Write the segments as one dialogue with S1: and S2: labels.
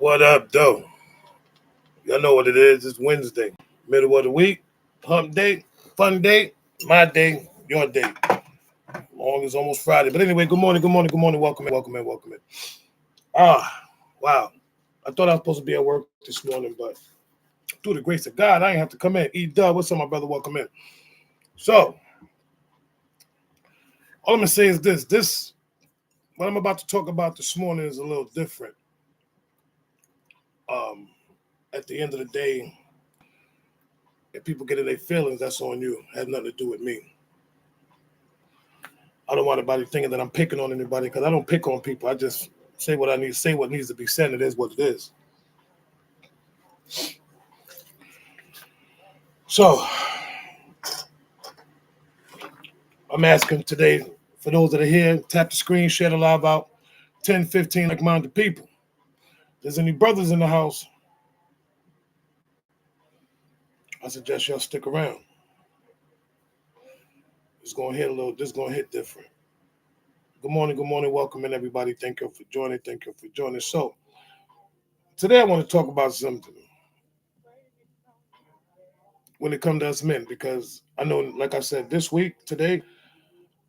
S1: What up, though? Y'all know what it is. It's Wednesday, middle of the week, hump day, fun day, my day, your day. Long as almost Friday. But anyway, good morning, good morning, good morning. Welcome in, welcome in, welcome in. Wow. I thought I was supposed to be at work this morning, but through the grace of God, I ain't have to come in. E-Dub, what's up, my brother? Welcome in. So, all I'm going to say is this, what I'm about to talk about this morning is a little different. Um, at the end of the day, if people get in their feelings, that's on you. It has nothing to do with me. I don't want anybody thinking that I'm picking on anybody because I don't pick on people. I just say what I need to say, what needs to be said. It is what it is. So I'm asking today, for those that are here, tap the screen, share the live out, 10, 15 like-minded people. If there's any brothers in the house, I suggest y'all stick around. It's going to hit a little, this is going to hit different. Good morning, welcome in everybody. Thank you for joining. So today I want to talk about something when it comes to us men, because I know, like I said, this week, today,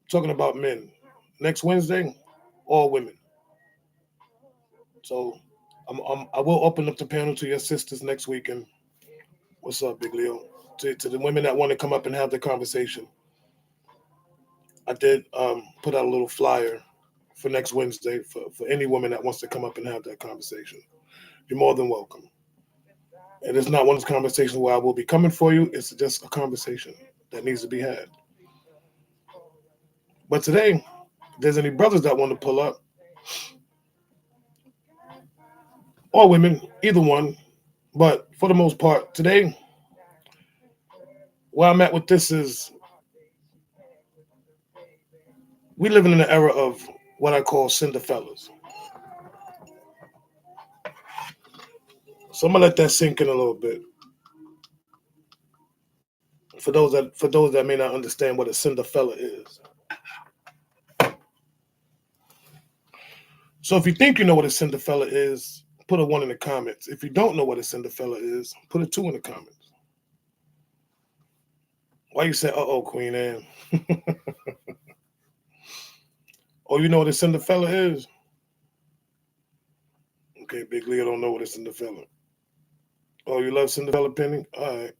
S1: talking about men. Next Wednesday, all women. So I will open up the panel to your sisters next week. And what's up, Big Leo? To the women that want to come up and have the conversation. I did put out a little flyer for next Wednesday for any woman that wants to come up and have that conversation. You're more than welcome. And it's not one of those conversations where I will be coming for you. It's just a conversation that needs to be had. But today, if there's any brothers that want to pull up, or women, either one. But for the most part, today, where I'm at with this is we living in an era of what I call cindafellas. So I'm gonna let that sink in a little bit. For those that may not understand what a cindafella is. So if you think you know what a cindafella is, put a 1 in the comments. If you don't know what a cindafella is, put a 2 in the comments. Why you say, uh-oh, Queen Anne? Oh, you know what a cindafella is? Okay, Big Leo don't know what a cindafella. Oh, you love Cinderella Penny? All right.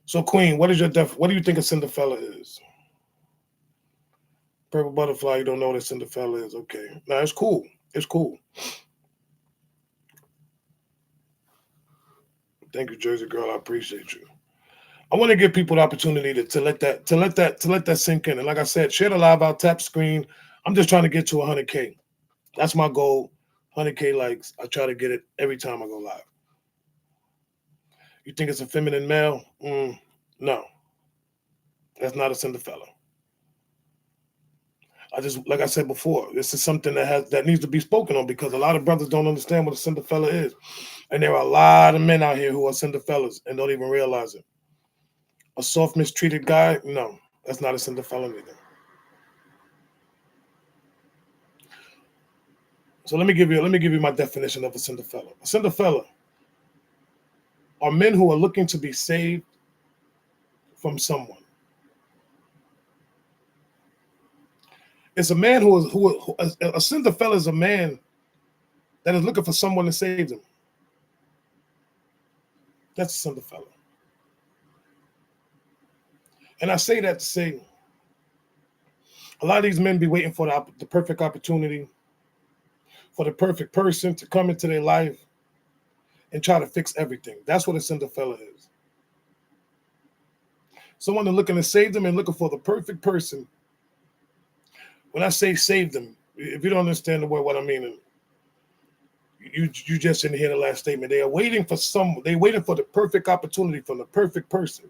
S1: So, Queen, what do you think a cindafella is? Purple butterfly, you don't know what a cindafella is. Okay. Now, it's cool. It's cool. Thank you, Jersey girl. I appreciate you. I want to give people the opportunity to let that sink in. And like I said, share the live out, tap screen. I'm just trying to get to 100K. That's my goal. 100K likes. I try to get it every time I go live. You think it's a feminine male? No. That's not a cindafella. Like I said before, this is something that needs to be spoken on because a lot of brothers don't understand what a cindafella is. And there are a lot of men out here who are cindafellas and don't even realize it. A soft, mistreated guy? No, that's not a cindafella either. So let me give you my definition of a cindafella. A cindafella are men who are looking to be saved from someone. It's a man who a cindafella is a man that is looking for someone to save them. That's a cindafella. And I say that to say a lot of these men be waiting for the perfect opportunity, for the perfect person to come into their life and try to fix everything. That's what a cindafella is. Someone that's looking to save them and looking for the perfect person. When I say save them, if you don't understand the word, what I mean, you just didn't hear the last statement. They are waiting for the perfect opportunity from the perfect person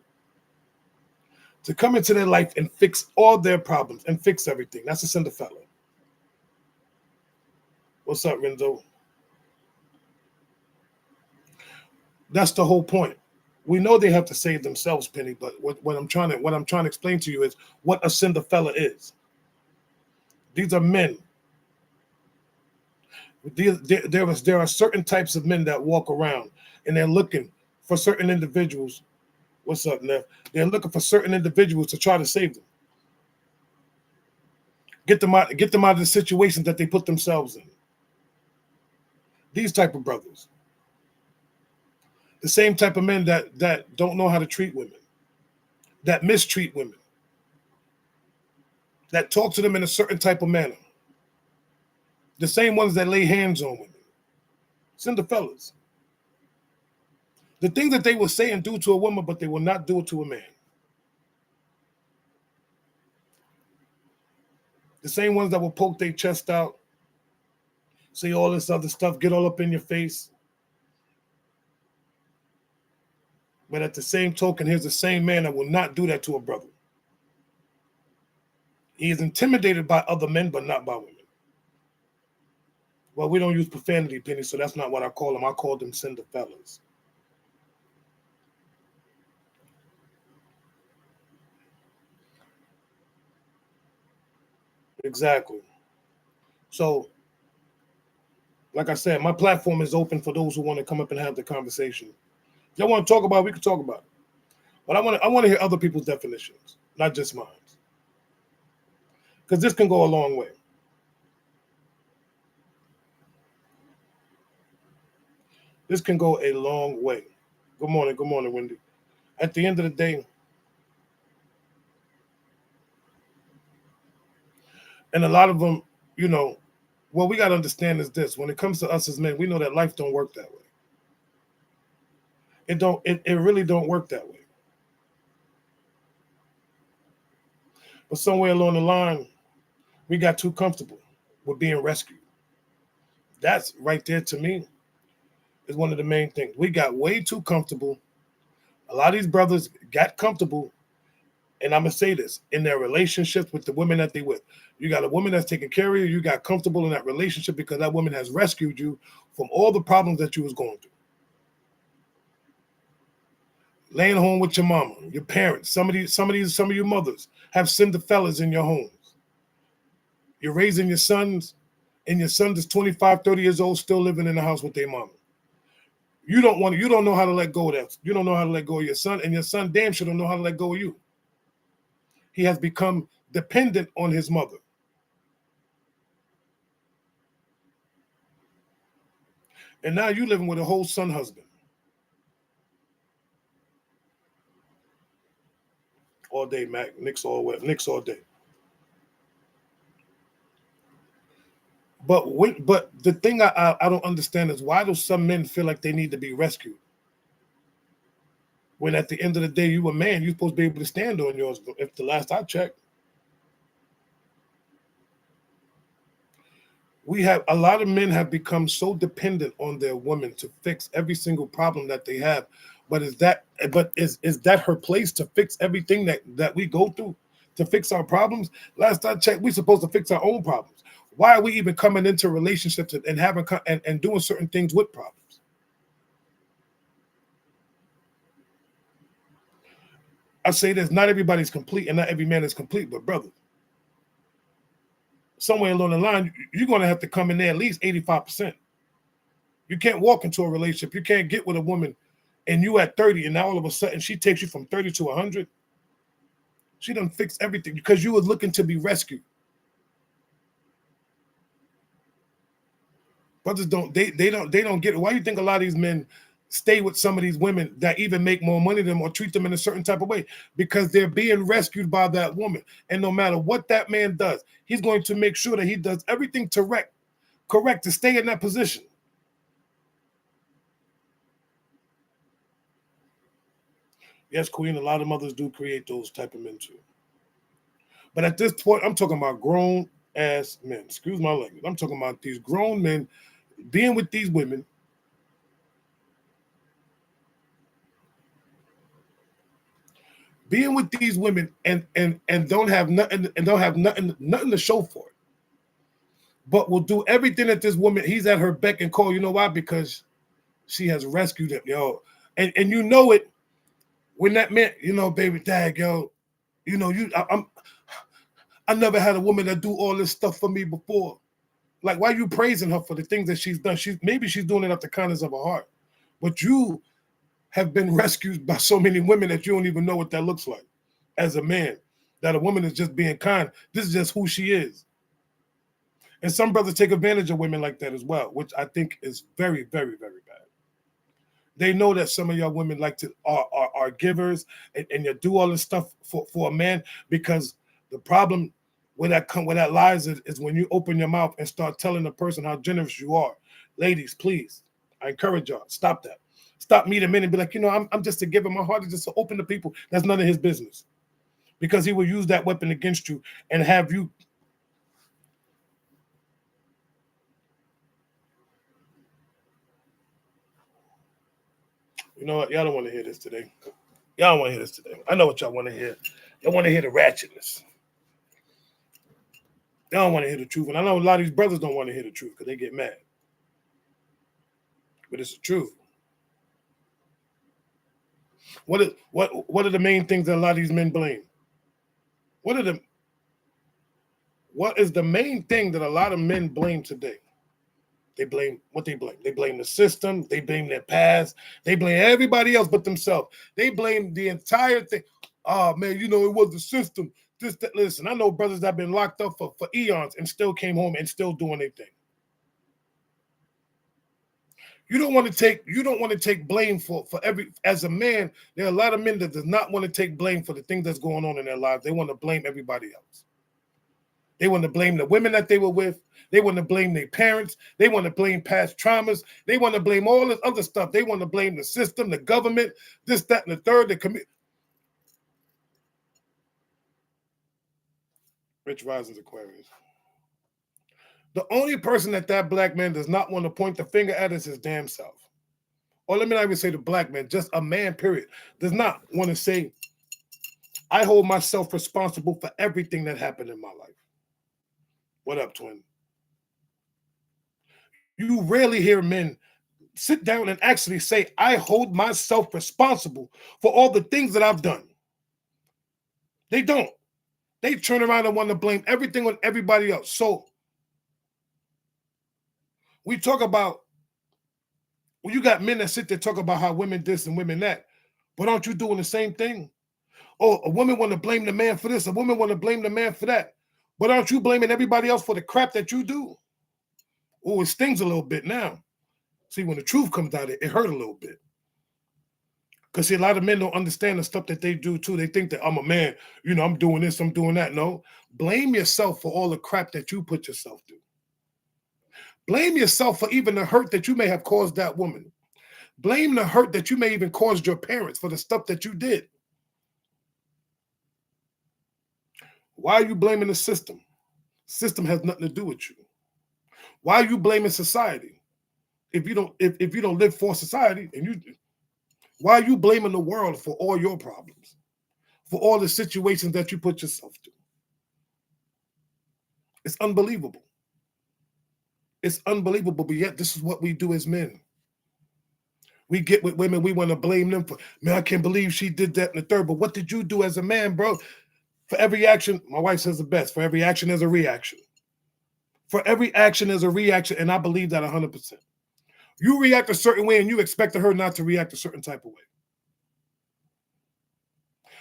S1: to come into their life and fix all their problems and fix everything. That's a cindafella. What's up, Renzo? That's the whole point. We know they have to save themselves, Penny, but what I'm trying to explain to you is what a cindafella is. These are men There are certain types of men that walk around and they're looking for certain individuals. What's up, Neff? They're looking for certain individuals to try to save them, get them out of the situations that they put themselves in. These type of brothers, the same type of men that don't know how to treat women, that mistreat women, that talk to them in a certain type of manner. The same ones that lay hands on women. Cindafellas. The things that they will say and do to a woman, but they will not do it to a man. The same ones that will poke their chest out, say all this other stuff, get all up in your face. But at the same token, here's the same man that will not do that to a brother. He is intimidated by other men, but not by women. Well, we don't use profanity, Penny, so that's not what I call them. I call them cindafellas. Exactly. So, like I said, my platform is open for those who want to come up and have the conversation. If y'all want to talk about it, we can talk about it. But I want to hear other people's definitions, not just mine. Because this can go a long way. This can go a long way. Good morning, Wendy. At the end of the day, and a lot of them, what we got to understand is this: when it comes to us as men, we know that life don't work that way. It really don't work that way. But somewhere along the line, we got too comfortable with being rescued. That's right there to me is one of the main things. We got way too comfortable. A lot of these brothers got comfortable, and I'm gonna say this, in their relationships with the women that they with. You got a woman that's taking care of you, you got comfortable in that relationship because that woman has rescued you from all the problems that you was going through. Laying home with your mama, your parents, some of your mothers have cindafellas in your homes. You're raising your sons, and your son is 25, 30 years old, still living in the house with their mama. You don't know how to let go of that. You don't know how to let go of your son, and your son damn sure don't know how to let go of you. He has become dependent on his mother. And now you living with a whole son husband. All day, Mac. Knicks all day. But the thing I don't understand is why do some men feel like they need to be rescued? When at the end of the day, you a man, you're supposed to be able to stand on yours. If the last I checked, we have a lot of men have become so dependent on their women to fix every single problem that they have. But is that her place to fix everything that we go through, to fix our problems? Last I checked, we're supposed to fix our own problems. Why are we even coming into relationships and having and doing certain things with problems? I say this: not everybody's complete, and not every man is complete. But brother, somewhere along the line, you're going to have to come in there at least 85%. You can't walk into a relationship. You can't get with a woman, and you at 30, and now all of a sudden she takes you from 30 to 100. She done fix everything because you were looking to be rescued. Brothers don't get it. Why do you think a lot of these men stay with some of these women that even make more money than them or treat them in a certain type of way? Because they're being rescued by that woman. And no matter what that man does, he's going to make sure that he does everything correct to stay in that position. Yes, Queen, a lot of mothers do create those type of men too. But at this point, I'm talking about grown ass men. Excuse my language. I'm talking about these grown men being with these women, and don't have nothing to show for it. But will do everything that this woman, he's at her beck and call. You know why? Because she has rescued him, yo. And you know it when that man, baby dad, yo, I never had a woman that do all this stuff for me before. Like, why are you praising her for the things that she's done? Maybe she's doing it out the kindness of her heart. But you have been rescued by so many women that you don't even know what that looks like as a man. That a woman is just being kind. This is just who she is. And some brothers take advantage of women like that as well, which I think is very, very, very bad. They know that some of y'all women like to are givers and you do all this stuff for a man, because the problem where that lies is when you open your mouth and start telling the person how generous you are. Ladies, please, I encourage y'all, stop that. Stop meeting men and be like, I'm just a giver. My heart is just to open to people. That's none of his business, because he will use that weapon against you and have you. You know what? Y'all don't want to hear this today. Y'all don't want to hear this today. I know what y'all want to hear. Y'all want to hear the ratchetness. Y'all don't want to hear the truth. And I know a lot of these brothers don't want to hear the truth because they get mad. But it's the truth. What are the main things that a lot of these men blame? What is the main thing that a lot of men blame today? They blame what they blame. They blame the system. They blame their past. They blame everybody else but themselves. They blame the entire thing. Oh man, it was the system. Listen, I know brothers that have been locked up for eons and still came home and still doing their thing. You don't want to take blame for every. As a man, there are a lot of men that does not want to take blame for the things that's going on in their lives. They want to blame everybody else. They want to blame the women that they were with. They want to blame their parents. They want to blame past traumas. They want to blame all this other stuff. They want to blame the system, the government, this, that, and the third. Rich Risings Aquarius. The only person that black man does not want to point the finger at is his damn self. Or let me not even say the black man, just a man, period, does not want to say, I hold myself responsible for everything that happened in my life. What up, twin? You rarely hear men sit down and actually say, I hold myself responsible for all the things that I've done. They don't. They turn around and want to blame everything on everybody else. So we talk about, well, you got men that sit there talk about how women this and women that, but aren't you doing the same thing? Oh, a woman want to blame the man for this, a woman want to blame the man for that, but aren't you blaming everybody else for the crap that you do? Oh, it stings a little bit now. See, when the truth comes out, it hurt a little bit. Because see, a lot of men don't understand the stuff that they do too. They think that I'm a man, I'm doing this, I'm doing that. No, blame yourself for all the crap that you put yourself through. Blame yourself for even the hurt that you may have caused that woman. Blame the hurt that you may even caused your parents for the stuff that you did. Why are you blaming the system? System has nothing to do with you. Why are you blaming society? If you don't live for society, why are you blaming the world for all your problems? For all the situations that you put yourself through? It's unbelievable. It's unbelievable, but yet this is what we do as men. We get with women, we want to blame them for, man, I can't believe she did that and the third. But what did you do as a man, bro? For every action, my wife says the best, for every action there's a reaction. For every action there's a reaction, and I believe that 100%. You react a certain way and you expect her not to react a certain type of way.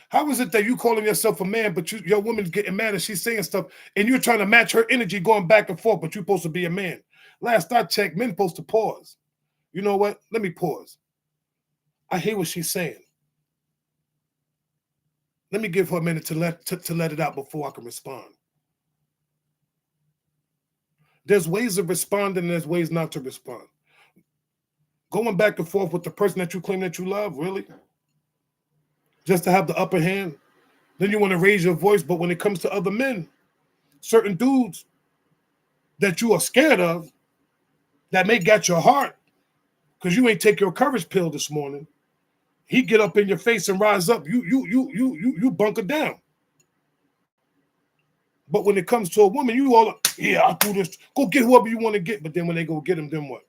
S1: How is it that you calling yourself a man, but your woman's getting mad and she's saying stuff and you're trying to match her energy going back and forth, but you're supposed to be a man? Last I checked, men supposed to pause. You know what? Let me pause. I hear what she's saying. Let me give her a minute to let it out before I can respond. There's ways of responding and there's ways not to respond. Going back and forth with the person that you claim that you love, really? Just to have the upper hand? Then you want to raise your voice, but when it comes to other men, certain dudes that you are scared of, that may get your heart, because you ain't take your courage pill this morning, he get up in your face and rise up. You bunker down. But when it comes to a woman, you all, yeah, I'll do this. Go get whoever you want to get. But then when they go get him, then what?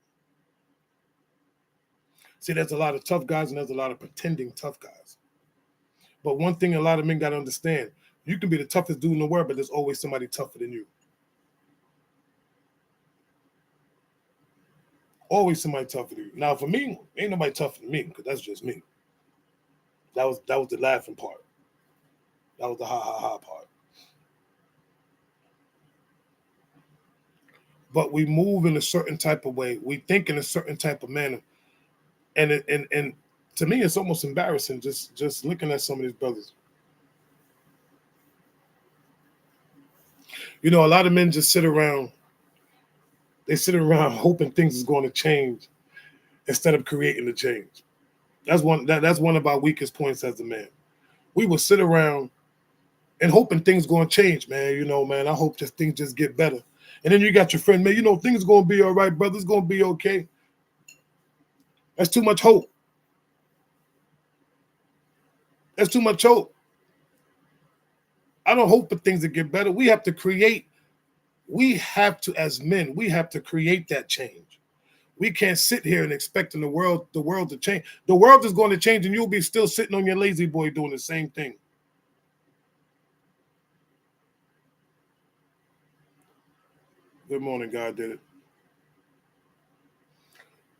S1: See, there's a lot of tough guys and there's a lot of pretending tough guys. But one thing a lot of men got to understand, you can be the toughest dude in the world, but there's always somebody tougher than you. Always somebody tougher than you. Now for me, ain't nobody tougher than me because that's just me. That was the laughing part. That was the ha ha ha part. But we move in a certain type of way. We think in a certain type of manner, and to me, it's almost embarrassing just looking at some of these brothers. You know, a lot of men just sit around. They sit around hoping things is going to change instead of creating the change. That's one of our weakest points as a man. We will sit around and hoping things going to change, man. You know, man, I hope that things just get better. And then you got your friend, man, you know, things going to be all right, brother. It's going to be okay. That's too much hope. That's too much hope. I don't hope for things to get better. We have to create. We have to, as men, we have to create that change. We can't sit here and expecting the world to change. The world is going to change, and you'll be still sitting on your lazy boy doing the same thing. Good morning, God did it.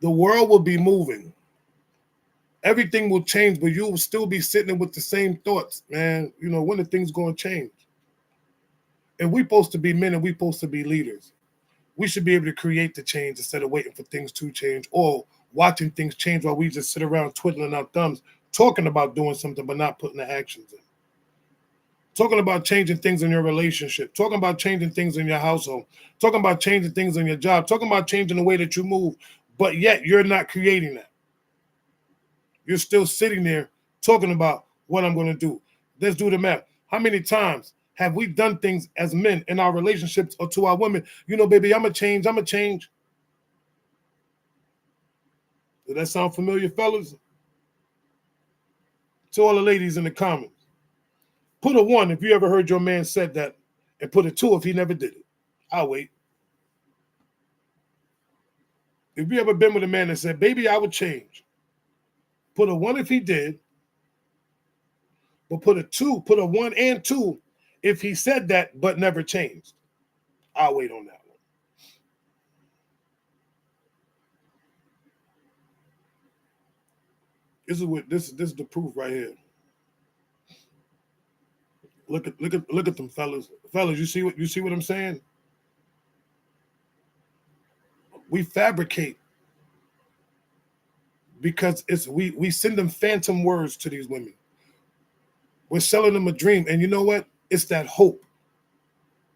S1: The world will be moving. Everything will change, but you will still be sitting with the same thoughts, man. You know, when the things going to change? And we're supposed to be men and we're supposed to be leaders. We should be able to create the change instead of waiting for things to change or watching things change while we just sit around twiddling our thumbs, talking about doing something but not putting the actions in. Talking about changing things in your relationship, talking about changing things in your household, talking about changing things in your job, talking about changing the way that you move, but yet you're not creating that. You're still sitting there talking about what I'm going to do. Let's do the math. How many times have we done things as men in our relationships or to our women? You know, baby, I'm going to change. I'm going to change. Does that sound familiar, fellas? To all the ladies in the comments. Put a 1 if you ever heard your man said that, and put a 2 if he never did it. I'll wait. If you ever been with a man that said, baby, I would change, put a 1 if he did, but put a 1 and 2 if he said that but never changed. I'll wait on that one. This is the proof right here. Look at them fellas. Fellas, you see what I'm saying? We fabricate because we send them phantom words to these women. We're selling them a dream, and you know what? It's that hope.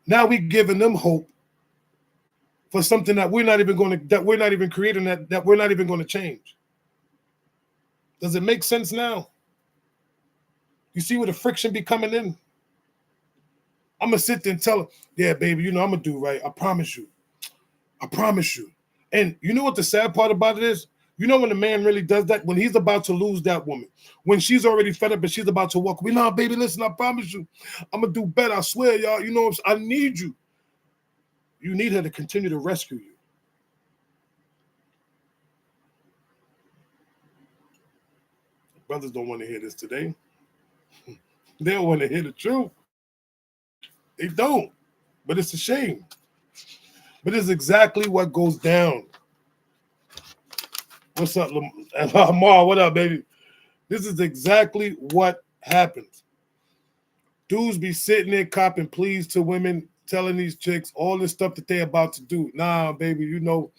S1: Now we giving them hope for something that we're not even creating, that we're not even going to change. Does it make sense now? You see where the friction be coming in? I'm gonna sit there and tell her, yeah, baby, you know I'm gonna do right. I promise you. I promise you. And you know what the sad part about it is? You know when a man really does that? When he's about to lose that woman. When she's already fed up and she's about to walk away. No, baby, listen, I promise you. I'm going to do better. I swear, y'all. You know, I need you. You need her to continue to rescue you. Brothers don't want to hear this today. They don't want to hear the truth. They don't. But it's a shame. But it's exactly what goes down. What's up, Lamar? What up, baby? This is exactly what happens. Dudes be sitting there copping pleas to women, telling these chicks all this stuff that they're about to do. Nah, baby, you know,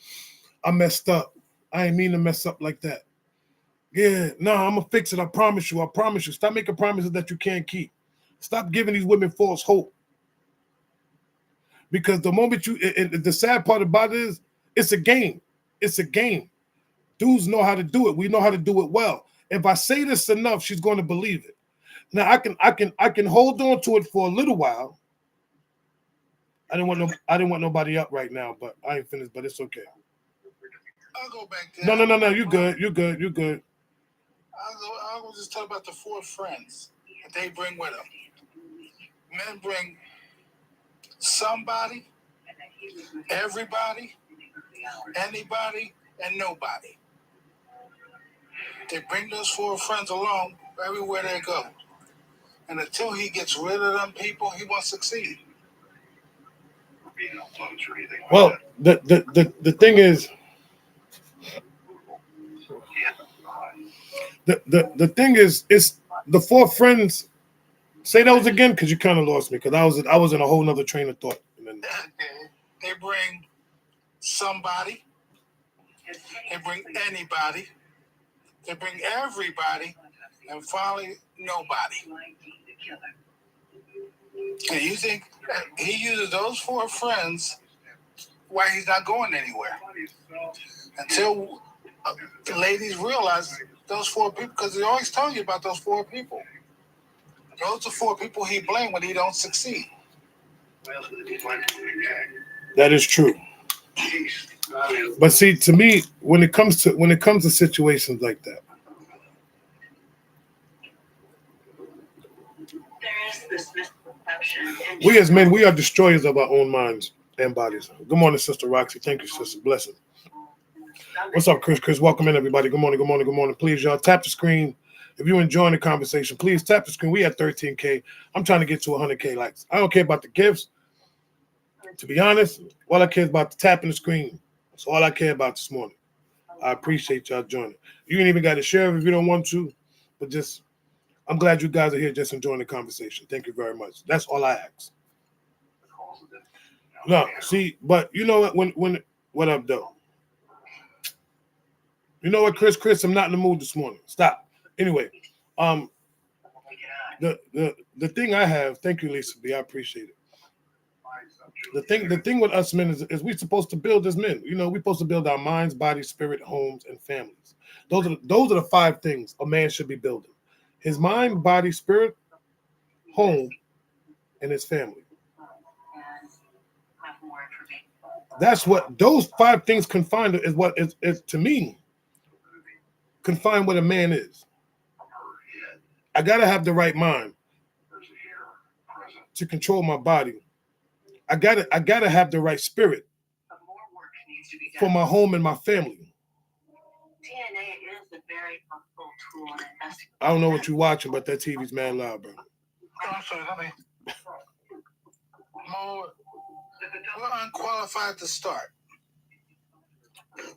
S1: I messed up. I ain't mean to mess up like that. Yeah, nah, I'm going to fix it. I promise you. I promise you. Stop making promises that you can't keep. Stop giving these women false hope. Because the moment the sad part about it is, it's a game. It's a game. Dudes know how to do it. We know how to do it well. If I say this enough, she's going to believe it. Now I can hold on to it for a little while. I didn't want nobody up right now, but I ain't finished. But it's okay.
S2: I'll go back there.
S1: No. You good.
S2: I'll just talk about the 4 friends that they bring with them. Men bring somebody, everybody, anybody, and nobody. They bring those 4 friends along everywhere they go. And until he gets rid of them people, he won't succeed.
S1: Well, the thing is, The thing is, it's the four friends. Say those again, because you kind of lost me. Because I was in a whole nother train of thought. And then,
S2: They bring somebody. They bring anybody. They bring everybody, and finally nobody. And you think he uses those four friends why he's not going anywhere until the ladies realize those four people, because he always tells you about those four people. Those are four people he blames when he don't succeed.
S1: that is true. But see, to me, when it comes to situations like that, we as men, we are destroyers of our own minds and bodies. Good morning, Sister Roxy. Thank you, Sister. Blessing. What's up, Chris? Chris, welcome in, everybody. Good morning, good morning, good morning. Please, y'all, tap the screen. If you're enjoying the conversation, please tap the screen. We at 13K. I'm trying to get to 100K likes. I don't care about the gifts. To be honest, all I care is about the tapping the screen. That's all I care about this morning. I appreciate y'all joining. You ain't even got to share if you don't want to, but just, I'm glad you guys are here just enjoying the conversation. Thank you very much. That's all I ask. No, see, but you know what up, though? You know what, Chris, I'm not in the mood this morning. Stop. Anyway, the thing I have, thank you, Lisa B. I appreciate it. The thing with us men is we're supposed to build as men. You know, we're supposed to build our minds, bodies, spirit, homes, and families. Those are the five things a man should be building: his mind, body, spirit, home, and his family. That's what those five things confine is what is to me confine what a man is. I gotta have the right mind to control my body. I gotta have the right spirit for my home and my family. I don't know what you're watching, but that TV's mad loud, bro.
S2: I'm sorry, honey. More, we're unqualified to start.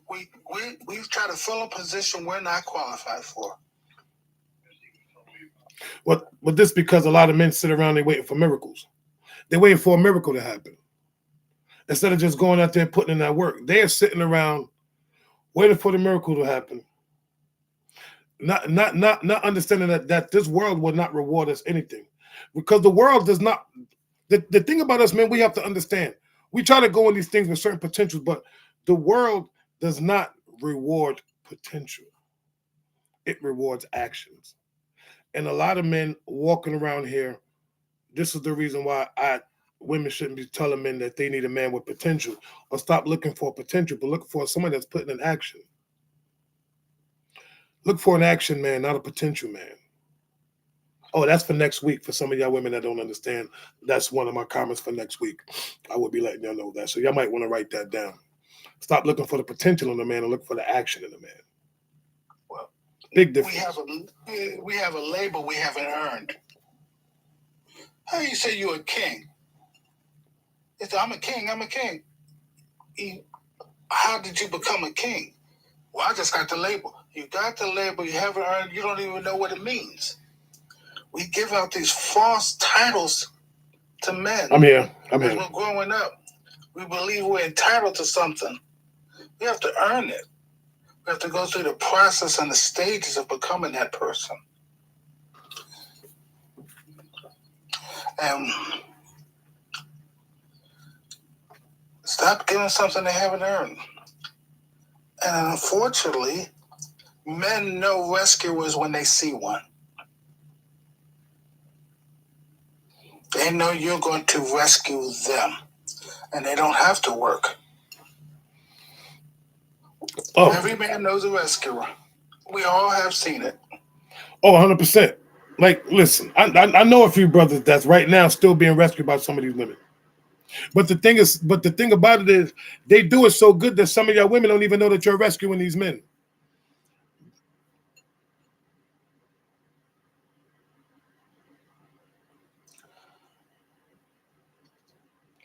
S2: We try to fill a position we're not qualified for.
S1: But this because a lot of men sit around, they waiting for miracles. They're waiting for a miracle to happen. Instead of just going out there and putting in that work, they're sitting around waiting for the miracle to happen. Not understanding that this world will not reward us anything. Because the world does not. The thing about us, man, we have to understand. We try to go in these things with certain potentials, but the world does not reward potential. It rewards actions. And a lot of men walking around here, this is the reason why women shouldn't be telling men that they need a man with potential, or stop looking for potential, but look for somebody that's putting in action. Look for an action man, not a potential man. Oh, that's for next week. For some of y'all women that don't understand, that's one of my comments for next week. I will be letting y'all know that. So y'all might want to write that down. Stop looking for the potential in the man and look for the action in the man.
S2: Well,
S1: big difference.
S2: We have a label we haven't earned. How you say you're a king? It's, I'm a king. I'm a king. How did you become a king? Well, I just got the label. You got the label. You haven't earned. You don't even know what it means. We give out these false titles to men.
S1: I'm here.
S2: As we're growing up, we believe we're entitled to something. We have to earn it. We have to go through the process and the stages of becoming that person. And stop giving something they haven't earned. And unfortunately, men know rescuers when they see one. They know you're going to rescue them, and they don't have to work. Oh. Every man knows a rescuer. We all have seen it.
S1: Oh, 100%. Like, listen, I know a few brothers that's right now still being rescued by some of these women. But the thing about it is, they do it so good that some of y'all women don't even know that you're rescuing these men.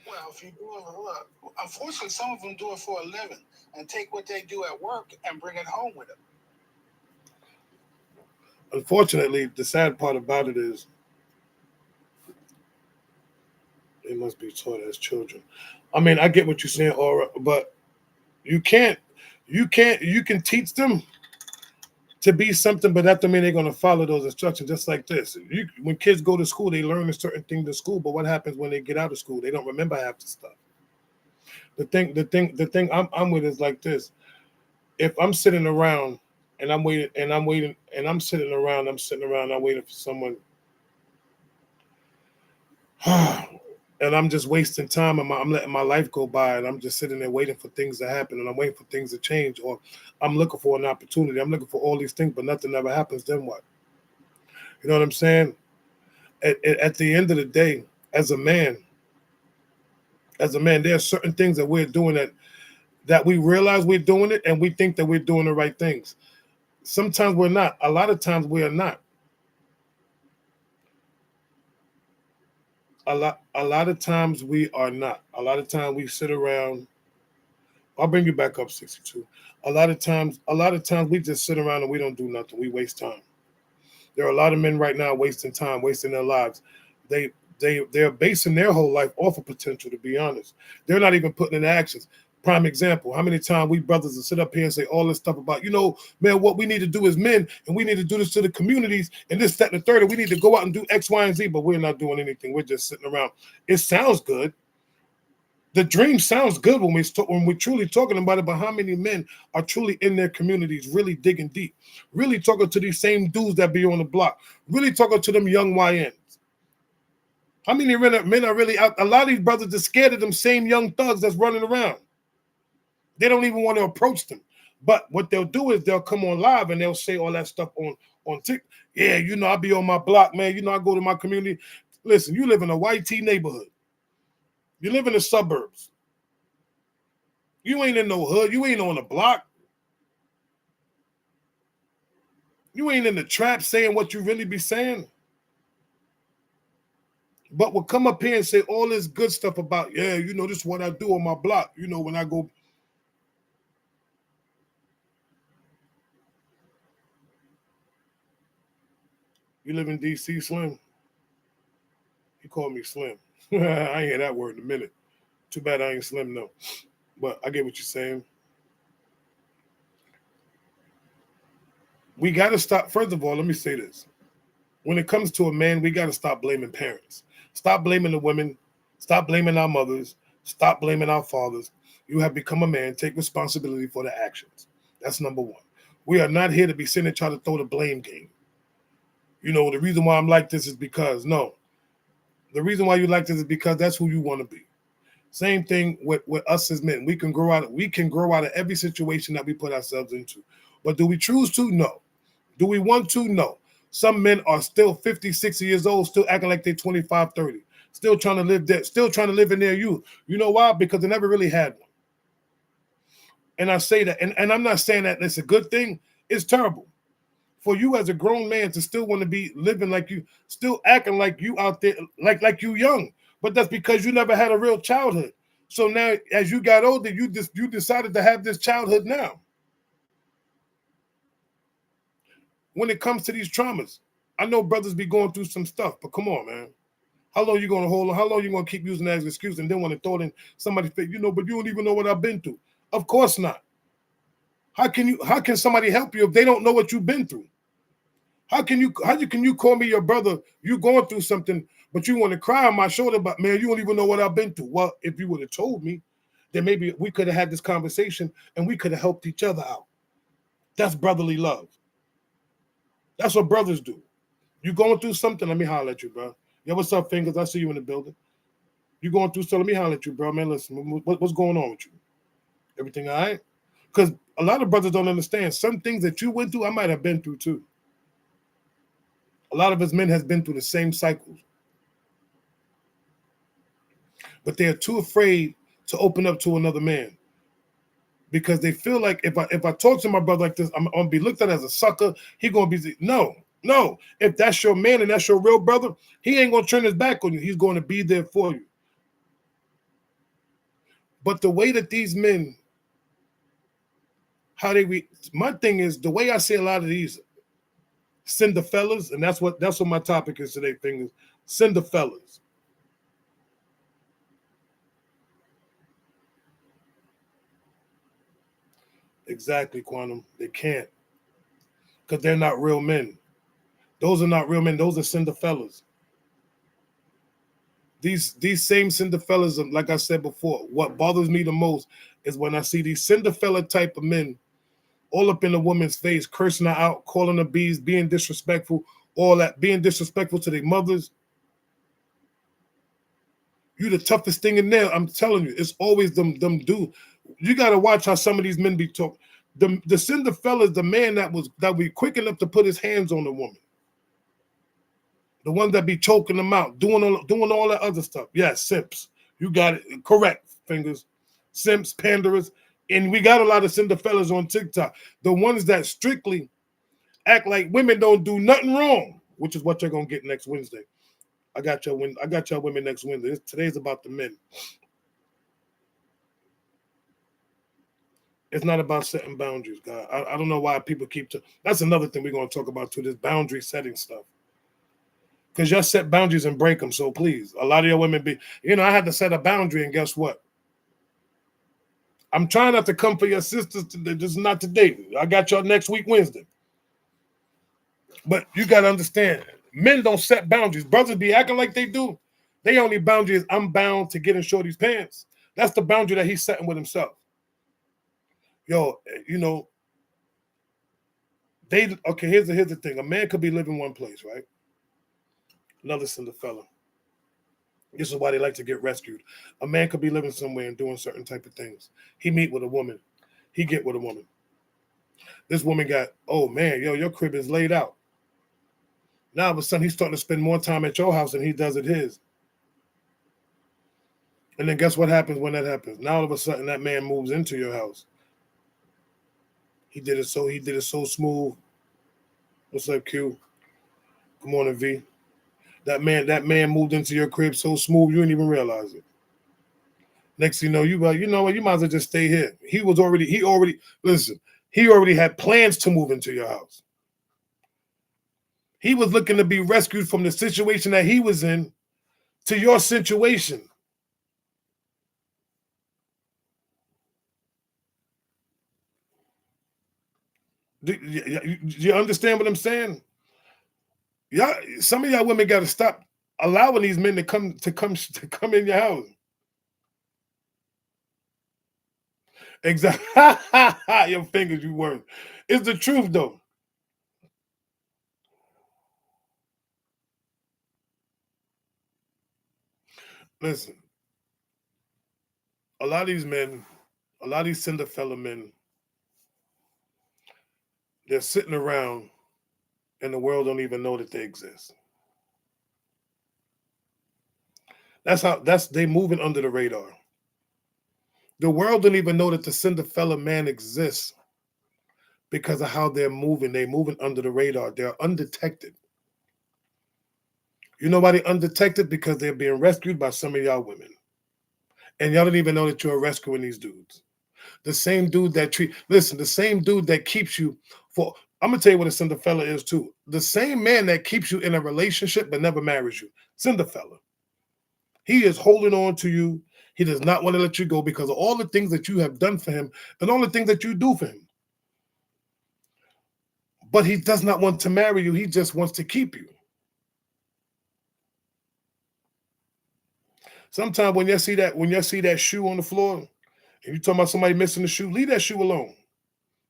S2: Well, if you do it, unfortunately, some of them do it for a living and take what they do at work and bring it home with them.
S1: unfortunately, the sad part about it is they must be taught as children. I mean, I get what you're saying, Aura, but you can't, you can teach them to be something, but that doesn't mean they're going to follow those instructions. Just like this, when kids go to school, they learn a certain thing to school, but what happens when they get out of school? They don't remember half the stuff. The thing I'm with is like this. If I'm sitting around and I'm waiting and I'm waiting and I'm sitting around, I'm waiting for someone, and I'm just wasting time and I'm letting my life go by and I'm just sitting there waiting for things to happen and I'm waiting for things to change, or I'm looking for an opportunity. I'm looking for all these things, but nothing ever happens. Then what? You know what I'm saying? At the end of the day, as a man, there are certain things that we're doing that we realize we're doing it and we think that we're doing the right things. Sometimes we're not. A lot of times we are not. A lot of times we are not. A lot of times we sit around. I'll bring you back up, 62. A lot of times we just sit around and we don't do nothing. We waste time. There are a lot of men right now wasting time, wasting their lives. They they're basing their whole life off of potential, to be honest. They're not even putting in actions. Prime example, how many times we brothers will sit up here and say all this stuff about, man, what we need to do as men, and we need to do this to the communities, and this, that, and the third, and we need to go out and do X, Y, and Z, but we're not doing anything. We're just sitting around. It sounds good. The dream sounds good when we're truly talking about it, but how many men are truly in their communities, really digging deep, really talking to these same dudes that be on the block, really talking to them young YNs? How many men are really out? A lot of these brothers are scared of them same young thugs that's running around. They don't even want to approach them. But what they'll do is they'll come on live and they'll say all that stuff on TikTok. Yeah, I'll be on my block, man. I go to my community. Listen, you live in a white T neighborhood. You live in the suburbs. You ain't in no hood. You ain't on the block. You ain't in the trap saying what you really be saying. But will come up here and say all this good stuff about, yeah, this is what I do on my block. When I go. You live in D.C., Slim? He called me Slim. I ain't hear that word in a minute. Too bad I ain't Slim, no. But I get what you're saying. We got to stop. First of all, let me say this. When it comes to a man, we got to stop blaming parents. Stop blaming the women. Stop blaming our mothers. Stop blaming our fathers. You have become a man. Take responsibility for the actions. That's number one. We are not here to be sitting and trying to throw the blame game. The reason why I'm like this is because, no. The reason why you like this is because that's who you want to be. Same thing with us as men. We can grow out of every situation that we put ourselves into. But do we choose to? No. Do we want to? No. Some men are still 50, 60 years old, still acting like they're 25, 30, still trying to live there, still trying to live in their youth. You know why? Because they never really had one. And I say that, and I'm not saying that it's a good thing. It's terrible for you as a grown man to still want to be living like you, still acting like you out there, like you young. But that's because you never had a real childhood. So now, as you got older, you decided to have this childhood now. When it comes to these traumas, I know brothers be going through some stuff, but come on, man. How long you gonna hold on? How long you gonna keep using that as an excuse and then want to throw it in somebody's face? But you don't even know what I've been through. Of course not. How can somebody help you if they don't know what you've been through? How can you call me your brother? You going through something, but you want to cry on my shoulder, but man, you don't even know what I've been through. Well, if you would have told me, then maybe we could have had this conversation and we could have helped each other out. That's brotherly love. That's what brothers do. You going through something? Let me holler at you, bro. Yeah, what's up, Fingers? I see you in the building. You going through something? Let me holler at you, bro. Man, listen, what's going on with you? Everything all right? Because a lot of brothers don't understand. Some things that you went through, I might have been through too. A lot of us men has been through the same cycles. But they're too afraid to open up to another man. Because they feel like if I talk to my brother like this, I'm gonna be looked at as a sucker. He gonna be no. If that's your man and that's your real brother, he ain't gonna turn his back on you. He's gonna be there for you. But the way that these men, my thing is the way I see a lot of these cindafellas, and that's what my topic is today, fingers. Cindafellas. Exactly, Quantum. They can't because they're not real men. Those are not real men. Those are cindafellas. These same cindafellas, like I said before, what bothers me the most is when I see these cinderfella type of men all up in a woman's face, cursing her out, calling her bees, being disrespectful, all that, being disrespectful to their mothers. You the toughest thing in there. I'm telling you, it's always them dude. You gotta watch how some of these men be talking. The Cinderfella is the man that be quick enough to put his hands on the woman. The one that be choking them out, doing all that other stuff. Yes, simps. You got it correct, fingers. Simps, panderers, and we got a lot of Cinderfellas on TikTok. The ones that strictly act like women don't do nothing wrong, which is what you're gonna get next Wednesday. I got y'all women next Wednesday. Today's about the men. It's not about setting boundaries, God. I don't know why people keep to. That's another thing we're gonna talk about too. This boundary setting stuff. Because y'all set boundaries and break them. So please, a lot of your women be. I had to set a boundary, and guess what? I'm trying not to come for your sisters today. This is not today. I got y'all next week Wednesday. But you gotta understand, men don't set boundaries. Brothers be acting like they do. They only boundary is I'm bound to get in shorty's pants. That's the boundary that he's setting with himself. Yo, they okay. Here's the thing. A man could be living one place, right? Another Cinderfella. This is why they like to get rescued. A man could be living somewhere and doing certain type of things. He meet with a woman. He get with a woman. This woman got, oh man, yo, your crib is laid out. Now all of a sudden he's starting to spend more time at your house than he does at his. And then guess what happens when that happens? Now all of a sudden that man moves into your house. He did it so smooth. What's up, Q? Good morning, V. That man moved into your crib so smooth you didn't even realize it. Next thing you know, you like, you know what, you might as well just stay here. He already had plans to move into your house. He was looking to be rescued from the situation that he was in to your situation. Do you understand what I'm saying? Y'all, some of y'all women got to stop allowing these men to come in your house. Exactly. Your fingers, you weren't. It's the truth, though. Listen, a lot of these men, a lot of these Cinderfella men, they're sitting around and the world don't even know that they exist. That's they moving under the radar. The world don't even know that the Cinderfella man exists because of how they're moving. They're moving under the radar. They're undetected. You know why they're undetected? Because they're being rescued by some of y'all women. And y'all don't even know that you're rescuing these dudes. The same dude the same dude that keeps you for, I'm gonna tell you what a Cinderfella is too. The same man that keeps you in a relationship but never marries you. Cinderfella. He is holding on to you. He does not want to let you go because of all the things that you have done for him and all the things that you do for him. But he does not want to marry you. He just wants to keep you. Sometimes when you see that shoe on the floor and you talking about somebody missing the shoe, leave that shoe alone.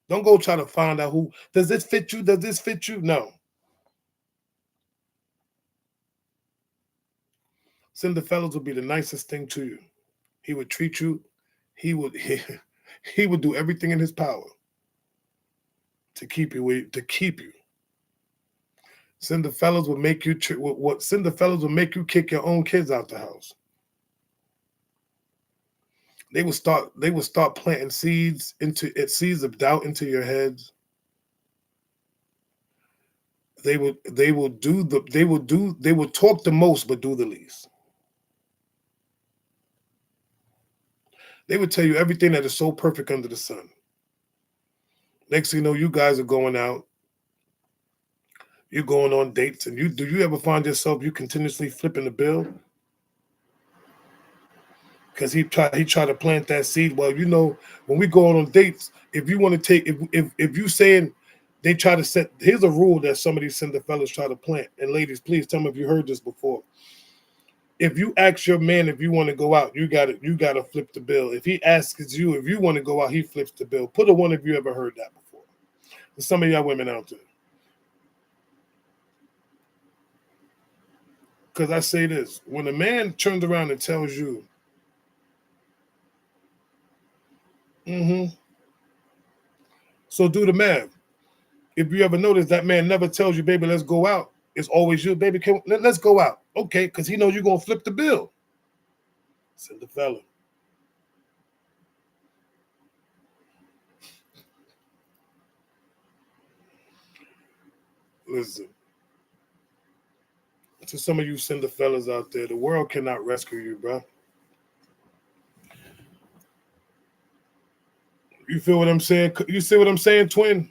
S1: Don't go try to find out who does this fit you? Does this fit you? No. Cinderfellas would be the nicest thing to you. He would treat you. He would he would do everything in his power to keep you. Cinderfellas will make you what Cinderfellas will make you kick your own kids out the house. They will start planting seeds of doubt into your heads. They will talk the most but do the least. They would tell you everything that is so perfect under the sun. Next thing you know, you guys are going out. You going on dates, and you ever find yourself you continuously flipping the bill because he tried to plant that seed? Well, when we go on dates, if you want to take if you saying they try to set, here's a rule that some of these cindafellas try to plant. And ladies, please tell me if you heard this before. If you ask your man if you want to go out, you gotta flip the bill. If he asks you if you want to go out, he flips the bill. Put a one if you ever heard that before. There's some of y'all women out there. Because I say this, when a man turns around and tells you, mm-hmm, so do the math. If you ever notice that man never tells you, baby, let's go out. It's always you, baby, let's go out. Okay, because he knows you're going to flip the bill. Said the fella. Listen, to some of you cindafellas out there, the world cannot rescue you, bro. You feel what I'm saying? You see what I'm saying, twin?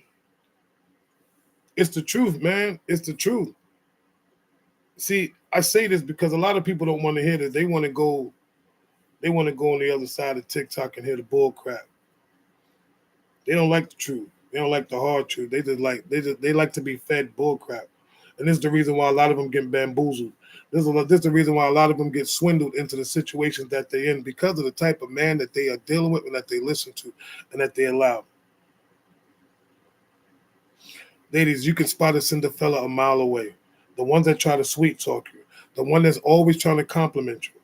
S1: It's the truth, man. It's the truth. See, I say this because a lot of people don't want to hear this. They want to go on the other side of TikTok and hear the bull crap. They don't like the truth. They don't like the hard truth. They like to be fed bull crap. And this is the reason why a lot of them get bamboozled. This is the reason why a lot of them get swindled into the situations that they're in because of the type of man that they are dealing with and that they listen to and that they allow. Ladies, you can spot a cindafella a mile away. The ones that try to sweet talk you. The one that's always trying to compliment you.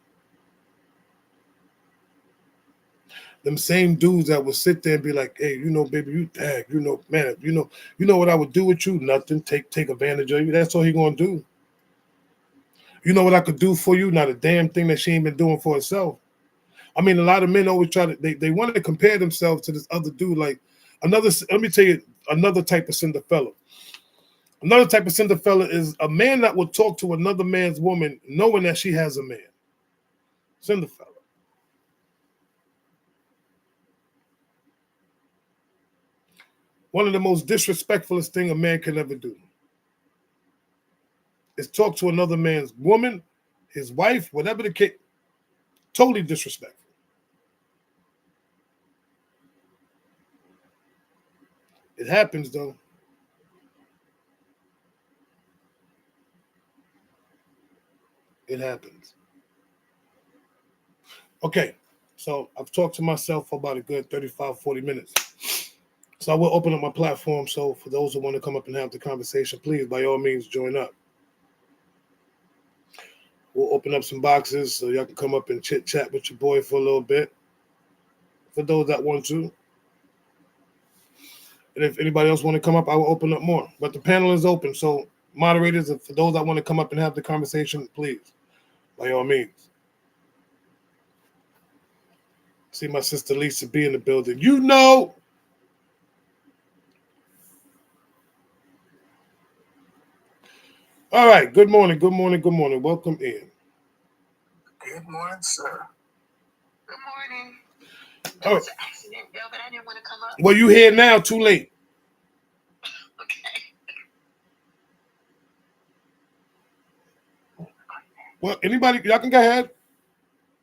S1: Them same dudes that will sit there and be like, hey, baby, you dang, man, you know what I would do with you? Nothing. Take advantage of you. That's all he gonna do. You know what I could do for you? Not a damn thing that she ain't been doing for herself. I mean, a lot of men always try to they want to compare themselves to this other dude. Like let me tell you another type of cinderfella. Another type of cinderfella is a man that will talk to another man's woman knowing that she has a man. Cinderfella. One of the most disrespectfulest thing a man can ever do is talk to another man's woman, his wife, whatever the case. Totally disrespectful. It happens though. It happens. Okay, so I've talked to myself for about a good 35, 40 minutes. So I will open up my platform. So for those who want to come up and have the conversation, please, by all means, join up. We'll open up some boxes so y'all can come up and chit chat with your boy for a little bit. For those that want to. And if anybody else want to come up, I will open up more. But the panel is open. So moderators, for those that want to come up and have the conversation, please, by all means. See my sister Lisa B in the building. All right. Good morning. Good morning. Good morning. Welcome in.
S2: Good morning, sir.
S3: Good morning. That was an accident, Velvet. I didn't want to come up.
S1: Well, you here now. Too late.
S3: Okay.
S1: Well, anybody, y'all can go ahead.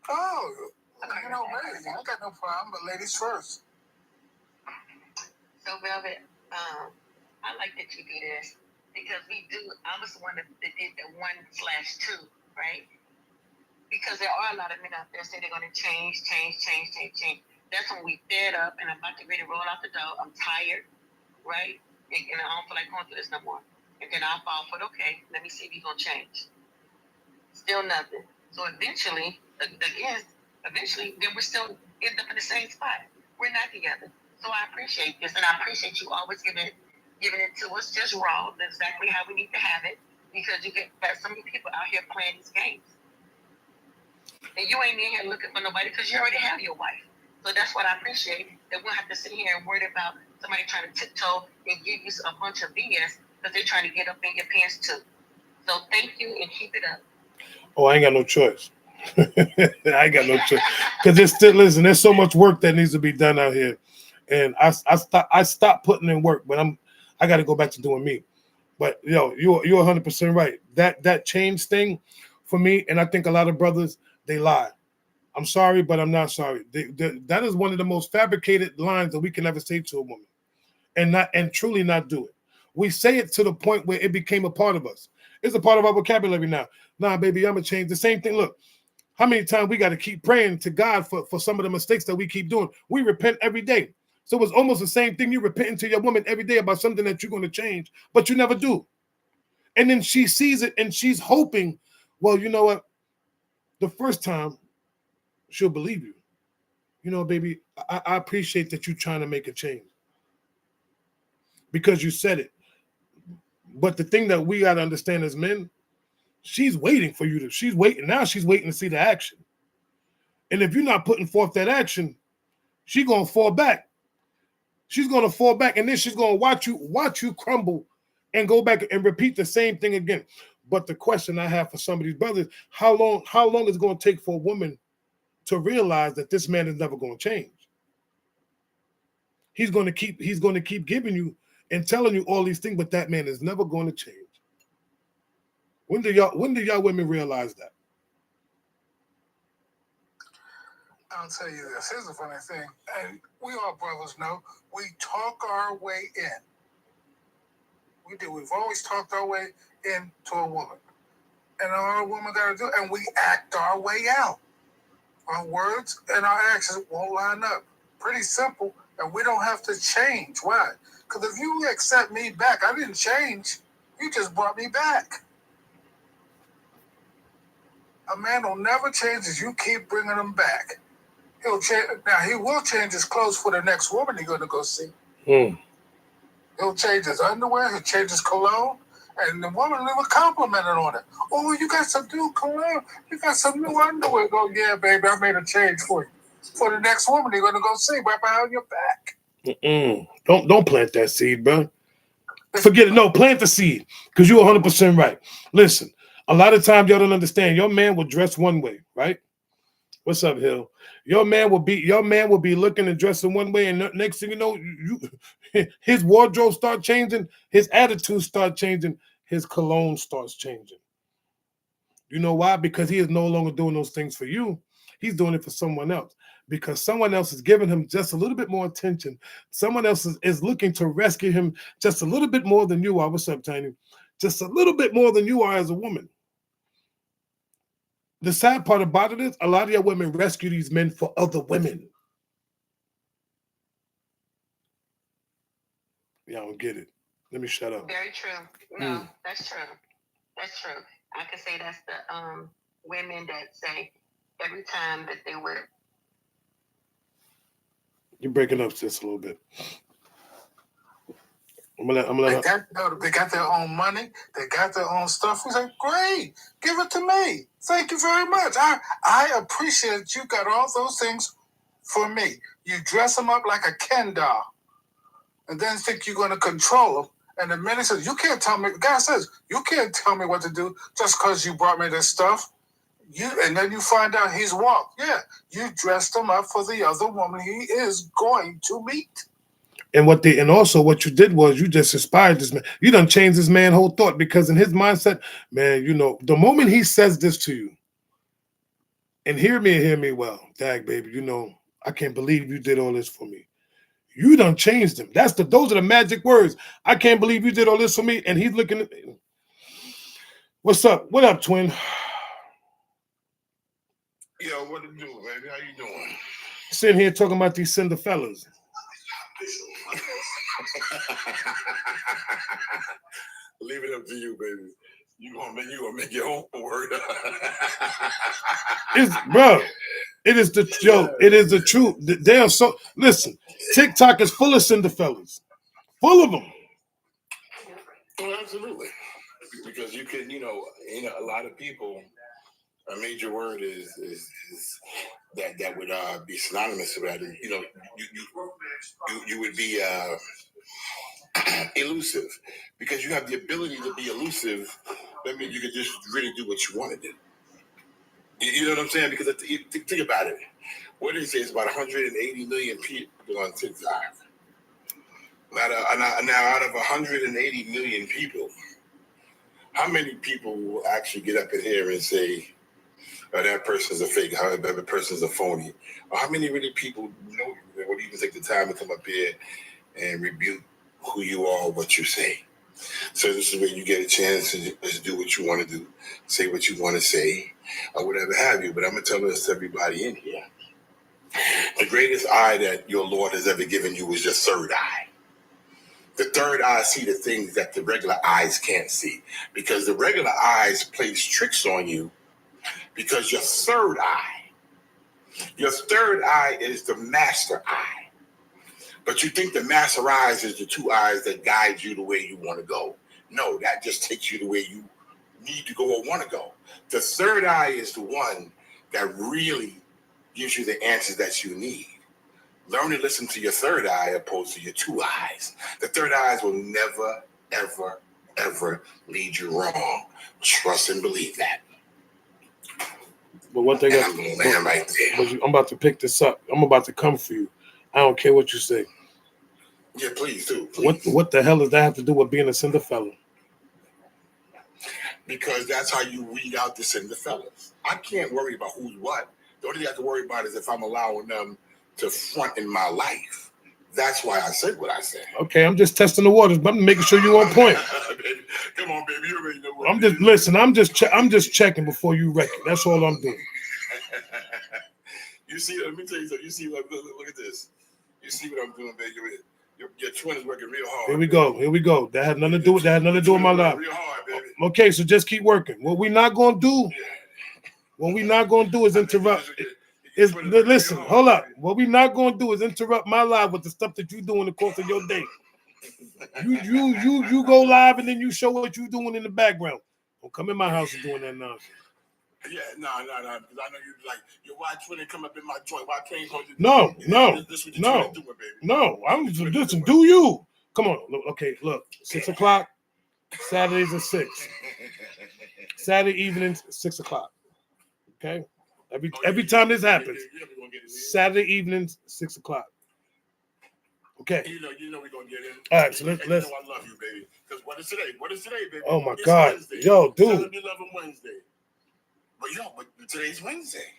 S2: Oh, ladies, I got no problem, but ladies first.
S3: So, Velvet, I like that you do this because I was the one that did the 1/2, right? Because there are a lot of men out there say they're going to change. That's when we fed up and I'm about to ready to roll out the door. I'm tired, right? And I don't feel like going through this no more. And then I'll fall for it. Okay, let me see if you're going to change. Still nothing. So eventually, then we're still end up in the same spot. We're not together. So I appreciate this, and I appreciate you always giving it to us just raw, exactly how we need to have it, because you get that some people out here playing these games. And you ain't in here looking for nobody because you already have your wife. So that's what I appreciate, that we don't have to sit here and worry about somebody trying to tiptoe and give you a bunch of BS because they're trying to get up in your pants too. So thank you and keep it up.
S1: Oh, I ain't got no choice. I ain't got no choice. Because there's so much work that needs to be done out here. And I stopped putting in work, but I got to go back to doing me. But you're 100% right. That change thing for me, and I think a lot of brothers, they lie. I'm sorry, but I'm not sorry. That is one of the most fabricated lines that we can ever say to a woman, and truly not do it. We say it to the point where it became a part of us. It's a part of our vocabulary now. Nah, baby, I'm gonna change. The same thing. Look, how many times we got to keep praying to God for some of the mistakes that we keep doing? We repent every day. So it's almost the same thing. You repenting to your woman every day about something that you're going to change, but you never do. And then she sees it and she's hoping, well, you know what? The first time she'll believe you. You know, baby, I appreciate that you're trying to make a change because you said it. But the thing that we got to understand as men, she's waiting for you to, she's waiting. Now she's waiting to see the action. And if you're not putting forth that action, she's going to fall back. She's going to fall back and then she's going to watch you crumble and go back and repeat the same thing again. But the question I have for some of these brothers, how long is it going to take for a woman to realize that this man is never going to change? He's going to keep giving you and telling you all these things, but that man is never going to change. When do y'all women realize that?
S2: I'll tell you this. Here's the funny thing. And we all brothers know we talk our way in. We do. We've always talked our way into a woman. And all a woman got to do, and we act our way out. Our words and our actions won't line up. Pretty simple. And we don't have to change. Why? Because if you accept me back, I didn't change. You just brought me back. A man will never change if you keep bringing him back. He'll change. Now, he will change his clothes for the next woman he's going to go see. He'll change his underwear. He'll change his cologne. And the woman will compliment on it. Oh, you got some new cologne. You got some new underwear. Go, yeah, baby, I made a change for you. For the next woman you're going to go see right behind your back.
S1: Don't plant that seed, bro. Forget it. No, plant the seed because you're 100% right. Listen, a lot of times y'all don't understand. Your man will dress one way, right? What's up, Hill? Your man will be looking and dressing one way, and next thing you know, his wardrobe start changing, his attitude start changing, his cologne starts changing. You know why? Because he is no longer doing those things for you. He's doing it for someone else. Because someone else is giving him just a little bit more attention. Someone else is looking to rescue him just a little bit more than you are. What's up, Tiny? Just a little bit more than you are as a woman. The sad part about it is a lot of your women rescue these men for other women. Yeah, I don't get it. Let me shut up.
S3: Very true. No, that's true. That's true. I could say that's the women that say every time that they would.
S1: You're breaking up just a little bit. I'm gonna
S2: They got their own money. They got their own stuff. We say, great, give it to me. Thank you very much. I appreciate you got all those things for me. You dress them up like a Ken doll, and then think you're going to control them. And the minute says, you can't tell me. God says, you can't tell me what to do just because you brought me this stuff. And then you find out he's walked. Yeah, you dressed him up for the other woman he is going to meet.
S1: And also what you did was you just inspired this man. You done changed this man's whole thought because in his mindset, man, the moment he says this to you, and hear me well, Dag, baby, I can't believe you did all this for me. You done changed him. Those are the magic words. I can't believe you did all this for me. And he's looking at me. What's up? What up, twin?
S4: Yo, what to do, baby? How you doing?
S1: Sitting here talking about these cindafellas.
S4: Leave it up to you, baby. You gonna make your own word.
S1: Bro, it is the truth. They are so. Listen, TikTok is full of cindafellas, full of them.
S4: Well, absolutely, because you can, a lot of people. A major word is that would be synonymous with it. You would be elusive because you have the ability to be elusive. That means you can just really do what you want to do. You know what I'm saying? Because think about it. What did he say? It's about 180 million people on TikTok. Now, out of 180 million people, How many people will actually get up in here and say, oh, that person's a fake, how that person's a phony? Or how many really people know you that would even take the time to come up here and rebuke who you are, what you say? So this is where you get a chance to just do what you want to do, say what you want to say, or whatever have you. But I'm going to tell this to everybody in here. The greatest eye that your Lord has ever given you is your third eye. The third eye see the things that the regular eyes can't see, because the regular eyes plays tricks on you, because your third eye is the master eye. But you think the master eyes is the two eyes that guide you the way you want to go. No, that just takes you the way you need to go or want to go. The third eye is the one that really gives you the answers that you need. Learn to listen to your third eye opposed to your two eyes. The third eyes will never, ever, ever lead you wrong. Trust and believe that.
S1: But one thing
S4: I'm going to land right there.
S1: I'm about to pick this up. I'm about to come for you. I don't care what you say.
S4: Yeah, please do. Please.
S1: What the hell does that have to do with being a cindafellas?
S4: Because that's how you weed out the cindafellas. I can't worry about who's what. The only thing I have to worry about is if I'm allowing them to front in my life. That's why I said what I said.
S1: Okay, I'm just testing the waters, but I'm making sure you're on point.
S4: Come on, baby, you already know what
S1: I'm just checking before you wreck it. That's all I'm doing.
S4: You see, let me tell you something. You see, look at this. You see what I'm doing, baby. Your twin is working real hard.
S1: Here we go. That had nothing to do with my life.
S4: Real hard, baby.
S1: Okay, so just keep working. What we're not gonna do is interrupt. Listen, hold up. What we're not gonna do is interrupt my live with the stuff that you do in the course of your day. You go live and then you show what you're doing in the background. Don't come in my house and doing that nonsense.
S4: Yeah, no, because I know you like your wife twin come up in my joint. Why can't you?
S1: No. Listen. Do you? Come on. Okay, look. 6:00. Saturdays at 6. Saturday evenings, 6:00. Okay. Every time this happens, Saturday evenings, 6:00. Okay.
S4: You know we're gonna get in.
S1: All right, so let's.
S4: You know I love you, baby. Because what is today? What is today, baby?
S1: Oh my
S4: It's
S1: God,
S4: Wednesday.
S1: yo, dude.
S4: 7-11 Wednesday. But today's Wednesday.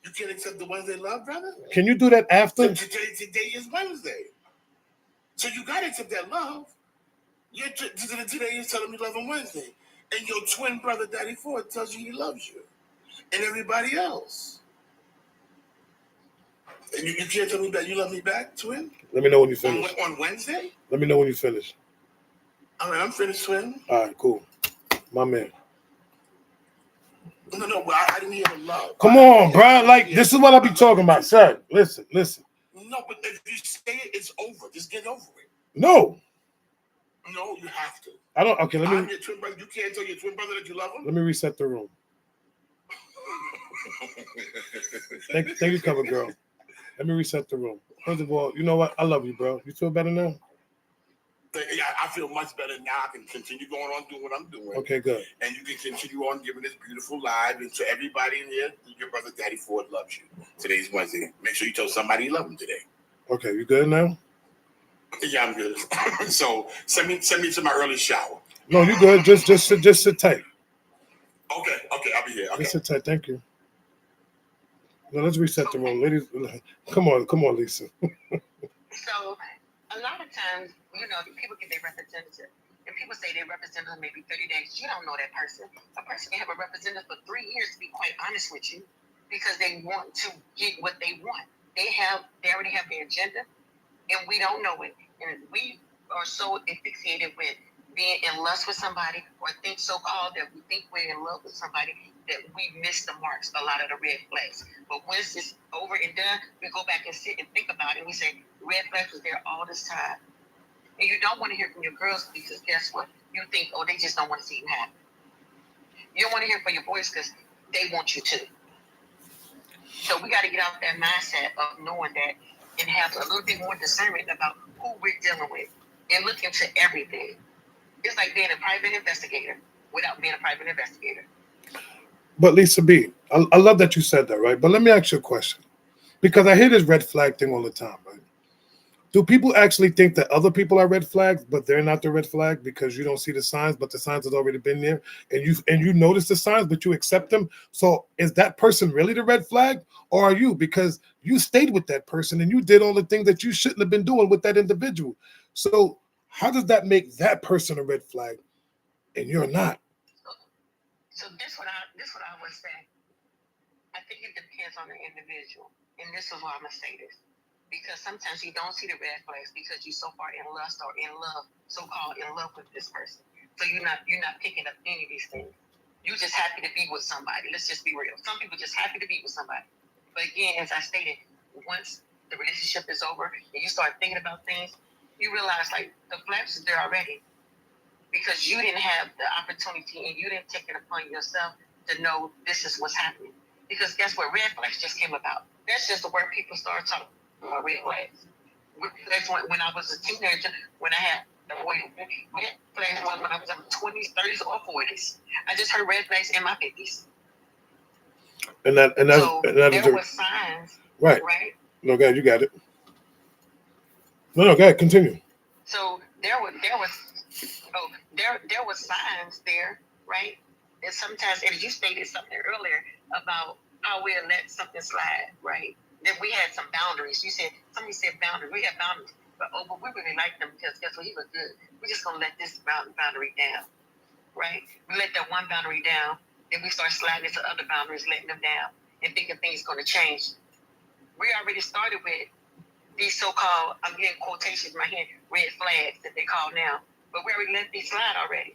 S4: You can't accept the Wednesday love, brother.
S1: Can you do that after?
S4: Today is Wednesday. So you gotta accept that love. Today is telling me love on Wednesday, and your twin brother, Daddy Ford, tells you he loves you, and everybody else. And you can't tell me that you love me back, twin?
S1: Let me know when you finish.
S4: On Wednesday?
S1: Let me know when you finish.
S4: All right, I'm finished, twin.
S1: All right, cool. My man.
S4: No, but I didn't hear the love.
S1: Come on, bro. Like, this is what I be talking about. Sir, listen.
S4: No, but if you say it, it's over. Just get over it.
S1: No,
S4: you have to.
S1: I don't. Okay,
S4: I'm your twin brother. You can't tell your twin brother that you love him?
S1: Let me reset the room. Thank you, cover girl. Let me reset the room. First of all, you know what? I love you, bro. You feel better now?
S4: I feel much better now. I can continue going on doing what I'm doing.
S1: Okay, good.
S4: And you can continue on giving this beautiful live. And to everybody in here, your brother Daddy Ford loves you. Today's Wednesday. Make sure you tell somebody you love them today.
S1: Okay, you good now?
S4: Yeah, I'm good. So send me to my early shower.
S1: No, you good. Just sit tight.
S4: Okay, I'll be here. Okay.
S1: Just sit tight. Thank you. Now let's reset the room, ladies. Come on, Lisa.
S3: So a lot of times, people get their representative. And people say they represent them maybe 30 days. You don't know that person. A person can have a representative for 3 years, to be quite honest with you, because they want to get what they want. They already have their agenda, and we don't know it. And we are so asphyxiated with being in lust with somebody, or think so-called that we think we're in love with somebody, that we miss the marks, a lot of the red flags. But once it's over and done, we go back and sit and think about it, and we say, red flags was there all this time. And you don't want to hear from your girls because guess what? You think, they just don't want to see you happy. You don't want to hear from your boys because they want you to. So we got to get out that mindset of knowing that and have a little bit more discernment about who we're dealing with and look into everything. It's like being a private investigator without being a private investigator.
S1: But Lisa B, I love that you said that, right? But let me ask you a question. Because I hear this red flag thing all the time, right? Do people actually think that other people are red flags, but they're not the red flag because you don't see the signs, but the signs has already been there, and you notice the signs, but you accept them? So is that person really the red flag, or are you because you stayed with that person and you did all the things that you shouldn't have been doing with that individual? So how does that make that person a red flag and you're not?
S3: So this what I would say. I think it depends on the individual, and this is why I'm gonna say this. Because sometimes you don't see the red flags because you're so far in lust or in love, so called in love with this person. So you're not picking up any of these things. You're just happy to be with somebody. Let's just be real. Some people just happy to be with somebody. But again, as I stated, once the relationship is over and you start thinking about things, you realize like the flags is there already because you didn't have the opportunity and you didn't take it upon yourself to know this is what's happening. Because guess what? Red flags just came about. That's just the word people started talking about red flags. That's when I was a teenager, when I had the red flags was when I was in my 20s, 30s, or 40s. I just heard red flags in my 50s. So there were signs,
S1: right.
S3: Right?
S1: No, God, you got it. No, go ahead, continue.
S3: So there was signs there, right? And sometimes, as you stated something earlier about how we'll let something slide, right? That we had some boundaries. Somebody said boundaries. We had boundaries, but we really liked them because guess what? He was good. We're just gonna let this boundary down, right? We let that one boundary down, then we start sliding into other boundaries, letting them down, and thinking things gonna change. We already started with these so-called, I'm getting quotations in my hand, red flags that they call now. But we already let these slide already.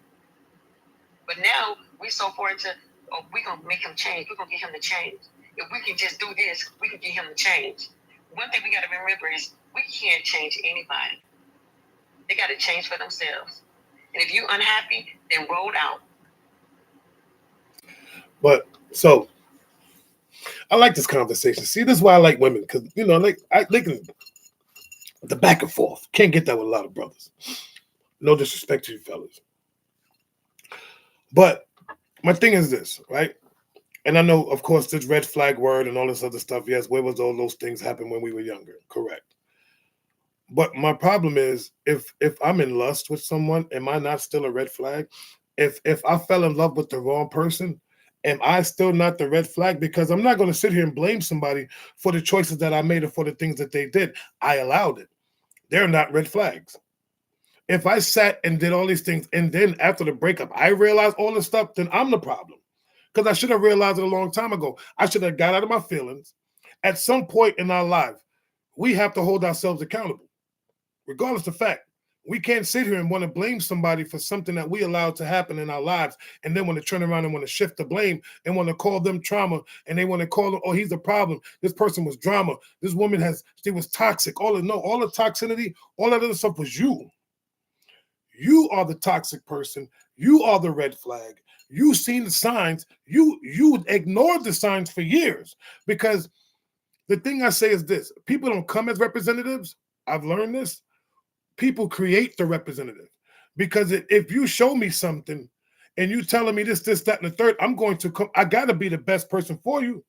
S3: But now we so far into, oh, we're going to make him change. We're going to get him to change. If we can just do this, we can get him to change. One thing we got to remember is we can't change anybody. They got to change for themselves. And if you're unhappy, then roll out.
S1: But so I like this conversation. See, this is why I like women because they can the back and forth. Can't get that with a lot of brothers. No disrespect to you fellas, but my thing is this, right? And I know, of course, this red flag word and all this other stuff. Yes, where was all those things happen when we were younger? Correct. But my problem is, if I'm in lust with someone, am I not still a red flag? If I fell in love with the wrong person, am I still not the red flag? Because I'm not going to sit here and blame somebody for the choices that I made or for the things that they did. I allowed it. They're not red flags. If I sat and did all these things and then after the breakup I realized all this stuff, then I'm the problem. Because I should have realized it a long time ago. I should have got out of my feelings. At some point in our life, we have to hold ourselves accountable, regardless of fact. We can't sit here and want to blame somebody for something that we allowed to happen in our lives, and then want to turn around and want to shift the blame and want to call them trauma, and they want to call them, oh, he's the problem. This person was drama. This woman she was toxic. All the toxicity, all that other stuff was you. You are the toxic person. You are the red flag. You seen the signs. You ignored the signs for years. Because the thing I say is this: people don't come as representatives. I've learned this. People create the representative. Because if you show me something and you telling me this, that, and the third, I'm going to come. I gotta be the best person for you.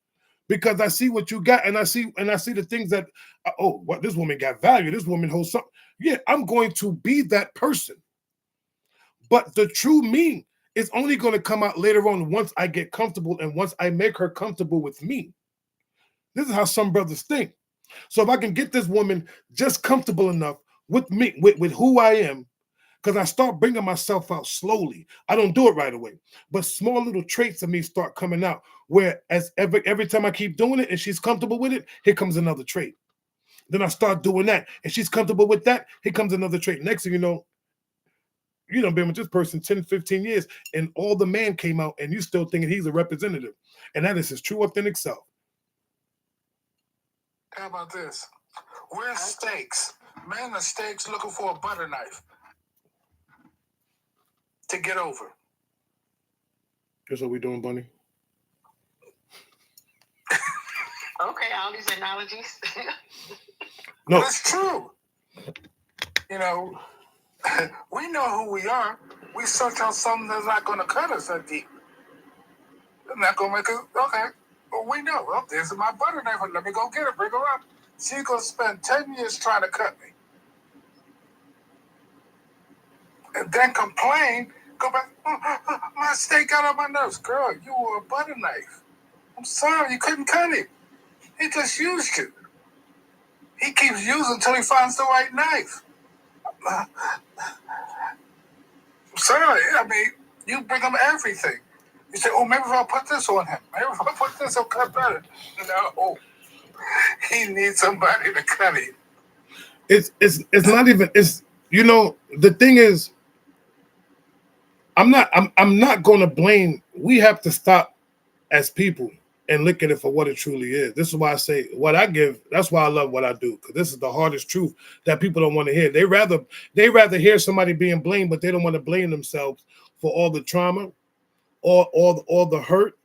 S1: Because I see what you got, and I see the things that, what this woman got value. This woman holds something. Yeah, I'm going to be that person. But the true me is only going to come out later on once I get comfortable and once I make her comfortable with me. This is how some brothers think. So if I can get this woman just comfortable enough with me, with who I am, because I start bringing myself out slowly. I don't do it right away. But small little traits of me start coming out where every time I keep doing it and she's comfortable with it, here comes another trait. Then I start doing that and she's comfortable with that, here comes another trait. Next thing you done been with this person 10, 15 years, and all the man came out, and you still thinking he's a representative. And that is his true, authentic self.
S2: How about this? We're steaks. Men are steaks looking for a butter knife to get over.
S1: That's what we doing, Bunny.
S3: Okay, all these analogies.
S1: No.
S2: But it's true. We know who we are. We search out something that's not going to cut us that deep. It's not going to make us, okay. Well, we know. Well, this is my butter knife. Let me go get it. Bring her up. She's going to spend 10 years trying to cut me. then complain, go back, my steak got on my nerves. Girl, you were a butter knife. I'm sorry, you couldn't cut it. He just used you. He keeps using until he finds the right knife. I'm sorry, I mean, you bring him everything. You say, oh, maybe if I put this on him, maybe if I put this, he'll cut better. No, he needs somebody to cut it.
S1: It's not even, it's, you know, the thing is, I'm not going to blame. We have to stop as people and look at it for what it truly is. This is why I say what I give. That's why I love what I do, because this is the hardest truth that people don't want to hear. They rather hear somebody being blamed, but they don't want to blame themselves for all the trauma, all the hurt,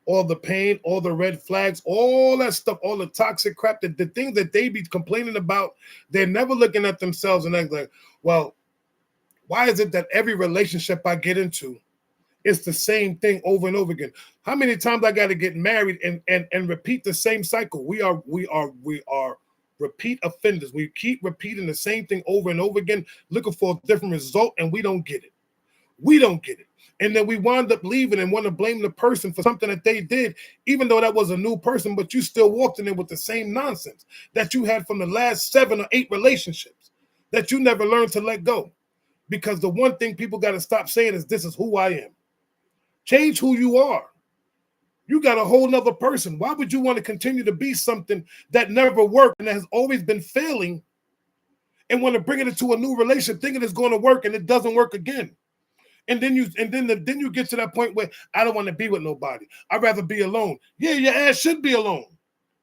S1: all the pain, all the red flags, all that stuff, all the toxic crap, the things that they be complaining about. They're never looking at themselves and acting like, well, why is it that every relationship I get into, it's the same thing over and over again? How many times I got to get married and repeat the same cycle? We are repeat offenders. We keep repeating the same thing over and over again, looking for a different result, and we don't get it. We don't get it. And then we wind up leaving and want to blame the person for something that they did, even though that was a new person, but you still walked in there with the same nonsense that you had from the last 7 or 8 relationships that you never learned to let go. Because the one thing people got to stop saying is, this is who I am. Change who you are. You got a whole nother person. Why would you want to continue to be something that never worked and that has always been failing and want to bring it into a new relationship thinking it's going to work and it doesn't work again? And then you get to that point where I don't want to be with nobody. I'd rather be alone. Yeah, your ass should be alone,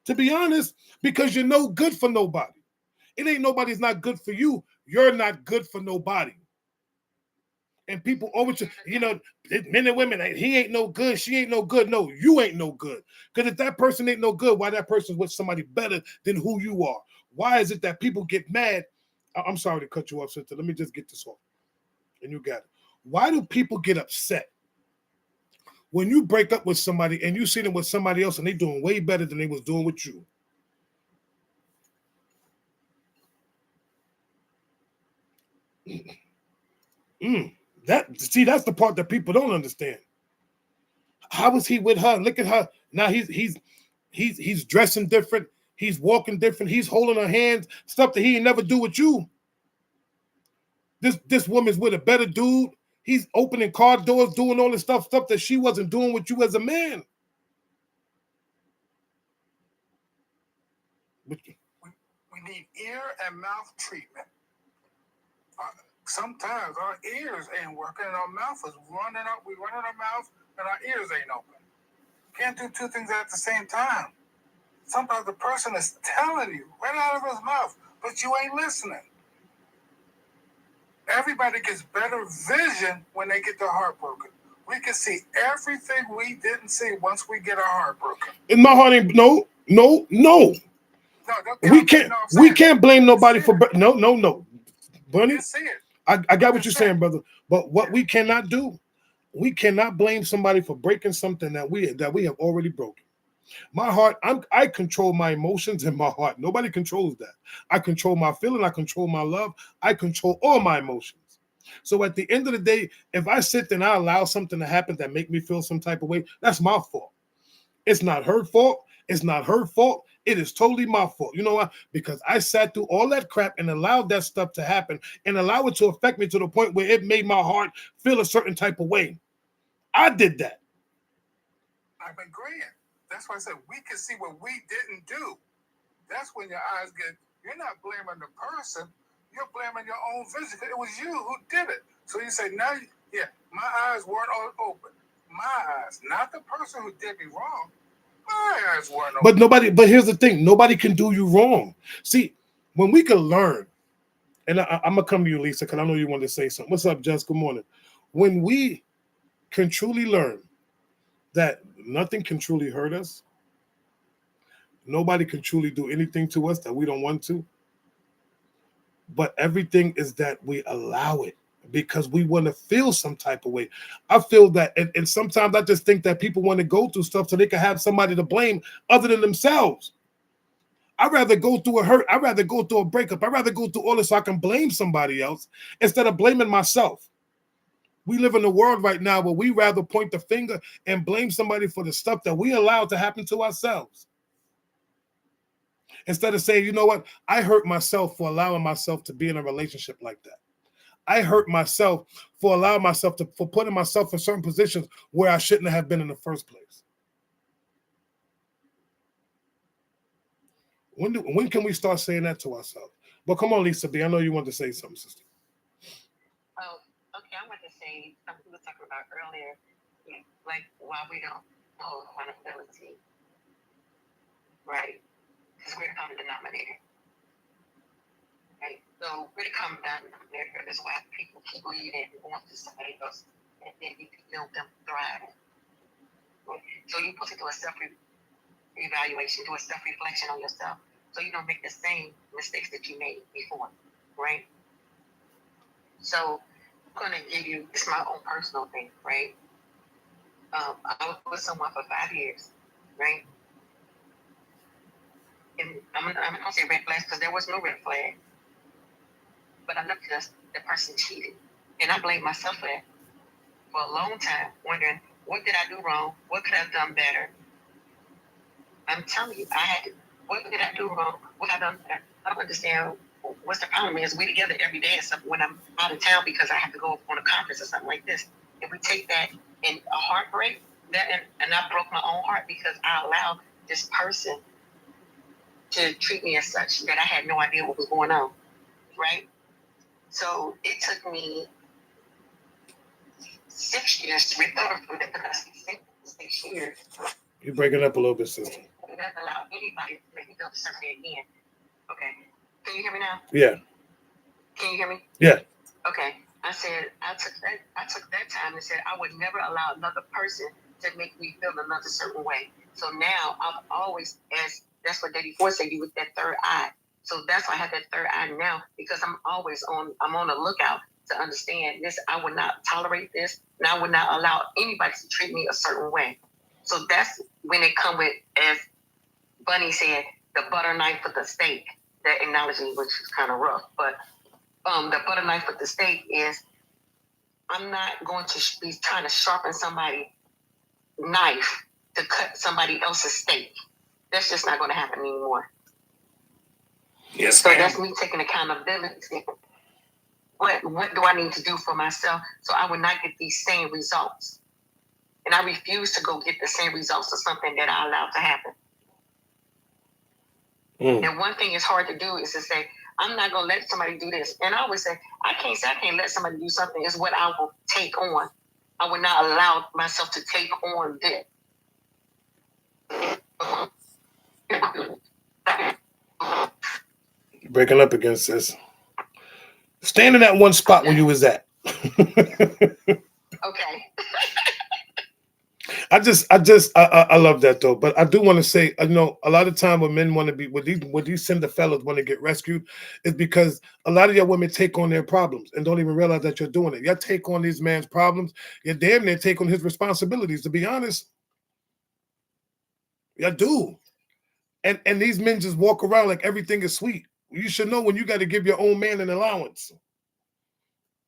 S1: to be honest, because you're no good for nobody. It ain't nobody's not good for you. You're not good for nobody. And people always, men and women, he ain't no good, she ain't no good. No, you ain't no good. Because if that person ain't no good, why that person's with somebody better than who you are? Why is it that people get mad? I'm sorry to cut you off, sister. Let me just get this off. And you got it. Why do people get upset when you break up with somebody and you see them with somebody else and they doing way better than they was doing with you? That's the part that people don't understand. How was he with her? Look at her. Now he's dressing different. He's walking different. He's holding her hands, stuff that he ain't never do with you. This woman's with a better dude. He's opening car doors, doing all this stuff that she wasn't doing with you as a man.
S2: We need ear and mouth treatment. Sometimes our ears ain't working and our mouth is running up. We running our mouth and our ears ain't open. Can't do 2 things at the same time. Sometimes the person is telling you right out of his mouth, but you ain't listening. Everybody gets better vision when they get their heart broken. We can see everything we didn't see once we get our heart broken.
S1: In my heart ain't no. We can't blame nobody for no. Bunny,
S2: You see it.
S1: I got what you're saying, brother. But what we cannot do, we cannot blame somebody for breaking something that we have already broken. My heart, I control my emotions in my heart. Nobody controls that. I control my feeling. I control my love. I control all my emotions. So at the end of the day, if I sit there and I allow something to happen that make me feel some type of way, that's my fault. It's not her fault. It's not her fault. It is totally my fault. You know why? Because I sat through all that crap and allowed that stuff to happen and allow it to affect me to the point where it made my heart feel a certain type of way. I did that.
S2: I'm agreeing. That's why I said we can see what we didn't do. That's when your eyes get, you're not blaming the person, you're blaming your own vision. It was you who did it. So you say, now, yeah, my eyes weren't all open. My eyes, not the person who did me wrong. My eyes weren't open.
S1: But here's the thing, nobody can do you wrong. See, when we can learn, and I'm going to come to you, Lisa, because I know you want to say something. What's up, Jess? Good morning. When we can truly learn that nothing can truly hurt us, nobody can truly do anything to us that we don't want to, but everything is that we allow it because we want to feel some type of way. I feel that, and sometimes I just think that people want to go through stuff so they can have somebody to blame other than themselves. I'd rather go through a hurt. I'd rather go through a breakup. I'd rather go through all this so I can blame somebody else instead of blaming myself. We live in a world right now where we rather point the finger and blame somebody for the stuff that we allowed to happen to ourselves. Instead of saying, you know what, I hurt myself for allowing myself to be in a relationship like that. I hurt myself for allowing myself for putting myself in certain positions where I shouldn't have been in the first place. When can we start saying that to ourselves? But come on, Lisa B, I know you want to say something, sister.
S3: Oh, okay. I want to say something we were talking about earlier, like why we don't hold accountability, right? Because we're the common denominator, right? So we're the common denominator. That's why people keep leading and going to somebody else, and then you can help them thrive. So you put it to a self-evaluation, do a self-reflection on yourself, so you don't make the same mistakes that you made before, right? So I'm gonna give you, it's my own personal thing, right? I was with someone for 5 years, right? And I'm not gonna say red flags because there was no red flag, but I looked at the person cheated, and I blamed myself for that for a long time, wondering what did I do wrong, what could I have done better. I'm telling you, what did I do wrong? What I done better? I don't understand what's the problem is. We together every day and stuff when I'm out of town because I have to go on a conference or something like this. If we take that in a heartbreak, and I broke my own heart because I allowed this person to treat me as such that I had no idea what was going on, right? So it took me 6 years to recover from that because 6 years.
S1: You're breaking up a little bit, sister.
S3: It doesn't allow anybody to make me feel the same way again. Okay. Can you hear me now?
S1: Yeah.
S3: Can you hear me?
S1: Yeah.
S3: Okay. I said I took that time and said I would never allow another person to make me feel another certain way. So now I've always, as that's what Daddy Ford said, you with that third eye. So that's why I have that third eye now, because I'm on the lookout to understand this. I would not tolerate this, and I would not allow anybody to treat me a certain way. So that's when it come with, as Bunny said, the butter knife with the steak. That analogy, which is kind of rough, but the butter knife with the steak is, I'm not going to be trying to sharpen somebody's knife to cut somebody else's steak. That's just not going to happen anymore.
S2: Yes,
S3: so
S2: ma'am.
S3: That's me taking accountability. What do I need to do for myself so I would not get these same results? And I refuse to go get the same results of something that I allowed to happen. And one thing is hard to do is to say, I'm not going to let somebody do this. And I always say, I can't let somebody do something. It's what I will take on. I would not allow myself to take on this.
S1: You're breaking up again, sis. Stand in that one spot where you was at.
S3: Okay.
S1: I love that though, but I do want to say, a lot of time when men want to be with these cindafellas want to get rescued, is because a lot of your women take on their problems and don't even realize that you're doing it. You take on these man's problems, you damn near take on his responsibilities. To be honest, you do, and these men just walk around like everything is sweet. You should know when you got to give your own man an allowance.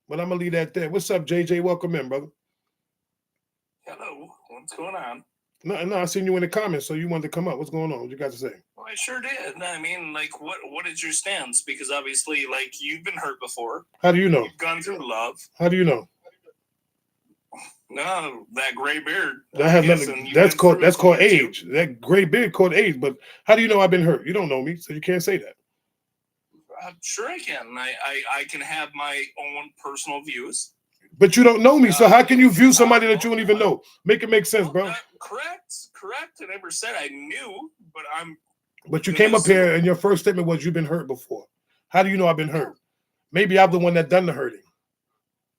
S1: But I'm gonna leave that there. What's up, JJ? Welcome in, brother.
S2: Hello, what's going on?
S1: No, I seen you in the comments, so you wanted to come up. What's going on? What you got to say?
S2: Well, I sure did. I mean, like, what is your stance? Because obviously, like, you've been hurt before.
S1: How do you know?
S2: You've gone through love.
S1: How do you know?
S2: No, that gray beard.
S1: That has nothing. That's called age. That gray beard called age. But how do you know I've been hurt? You don't know me, so you can't say that.
S2: Sure, I can. I can have my own personal views.
S1: But you don't know me, so how can you view somebody that you don't even know? Make it make sense, bro.
S2: Correct. I never said I knew, but I'm.
S1: But you came up here and your first statement was you've been hurt before. How do you know I've been hurt? Maybe I'm the one that done the hurting.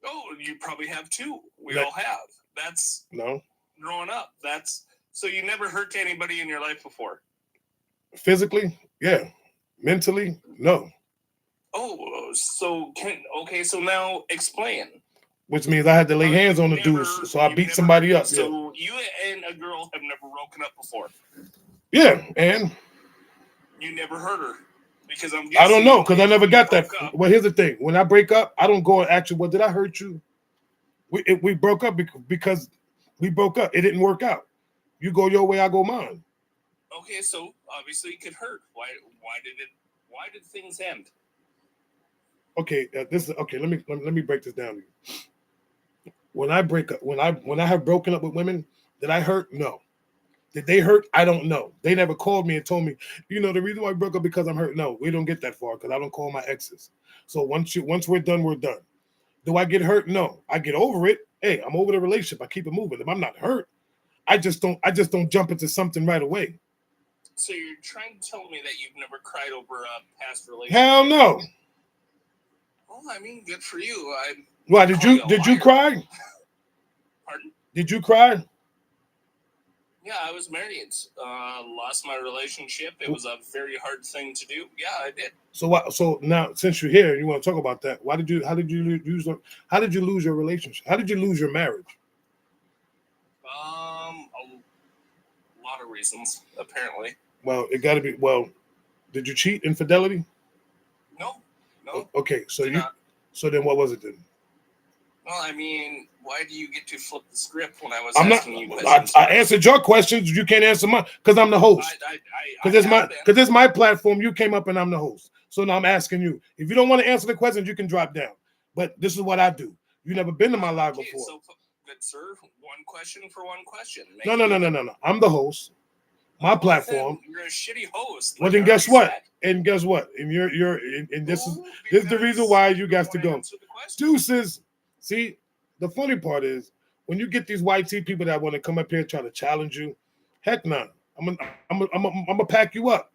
S2: Oh, you probably have too. We all have. That's
S1: no
S2: growing up. So you never hurt anybody in your life before.
S1: Physically, yeah. Mentally, no.
S2: Oh, so now explain.
S1: Which means I had to lay hands on the dudes, so I beat somebody up.
S2: So you and a girl have never broken up before.
S1: Yeah, and
S2: you never hurt her because
S1: I don't know because I never got that. Well, here's the thing: when I break up, I don't go and ask you, "Well, did I hurt you?" We broke up because we broke up. It didn't work out. You go your way, I go mine.
S5: Okay, so obviously it could hurt. Why did things end?
S1: Okay, okay. Let me break this down to you. When I break up, when I have broken up with women, did I hurt? No. Did they hurt? I don't know. They never called me and told me, the reason why I broke up because I'm hurt. No, we don't get that far because I don't call my exes. So once we're done, we're done. Do I get hurt? No. I get over it. Hey, I'm over the relationship. I keep it moving. If I'm not hurt, I just don't jump into something right away.
S5: So you're trying to tell me that you've never cried over a past relationship?
S1: Hell no.
S5: Well, I mean, good for you.
S1: Why did you cry?
S5: Pardon?
S1: Did you cry?
S5: Yeah, I was married. Lost my relationship. It was a very hard thing to do. Yeah, I did.
S1: So now, since you're here, you want to talk about that? How did you lose your relationship? How did you lose your marriage?
S5: A lot of reasons, apparently.
S1: Well, it got to be. Well, did you cheat? Infidelity?
S5: No.
S1: Okay, so then what was it then?
S5: Well, I mean, why do you get to flip the script when I was asking you
S1: questions? I answered your questions. You can't answer mine because I'm the host. Because it's my platform. You came up and I'm the host. So now I'm asking you. If you don't want to answer the questions, you can drop down. But this is what I do. You never been to my live before.
S5: So, good sir, one question for one question.
S1: No. I'm the host. My platform.
S5: You're a shitty host.
S1: Well, then guess what? And guess what? And this is the reason why you guys to go. Deuces. See, the funny part is when you get these white tea people that want to come up here and try to challenge you, heck no. I'm gonna pack you up.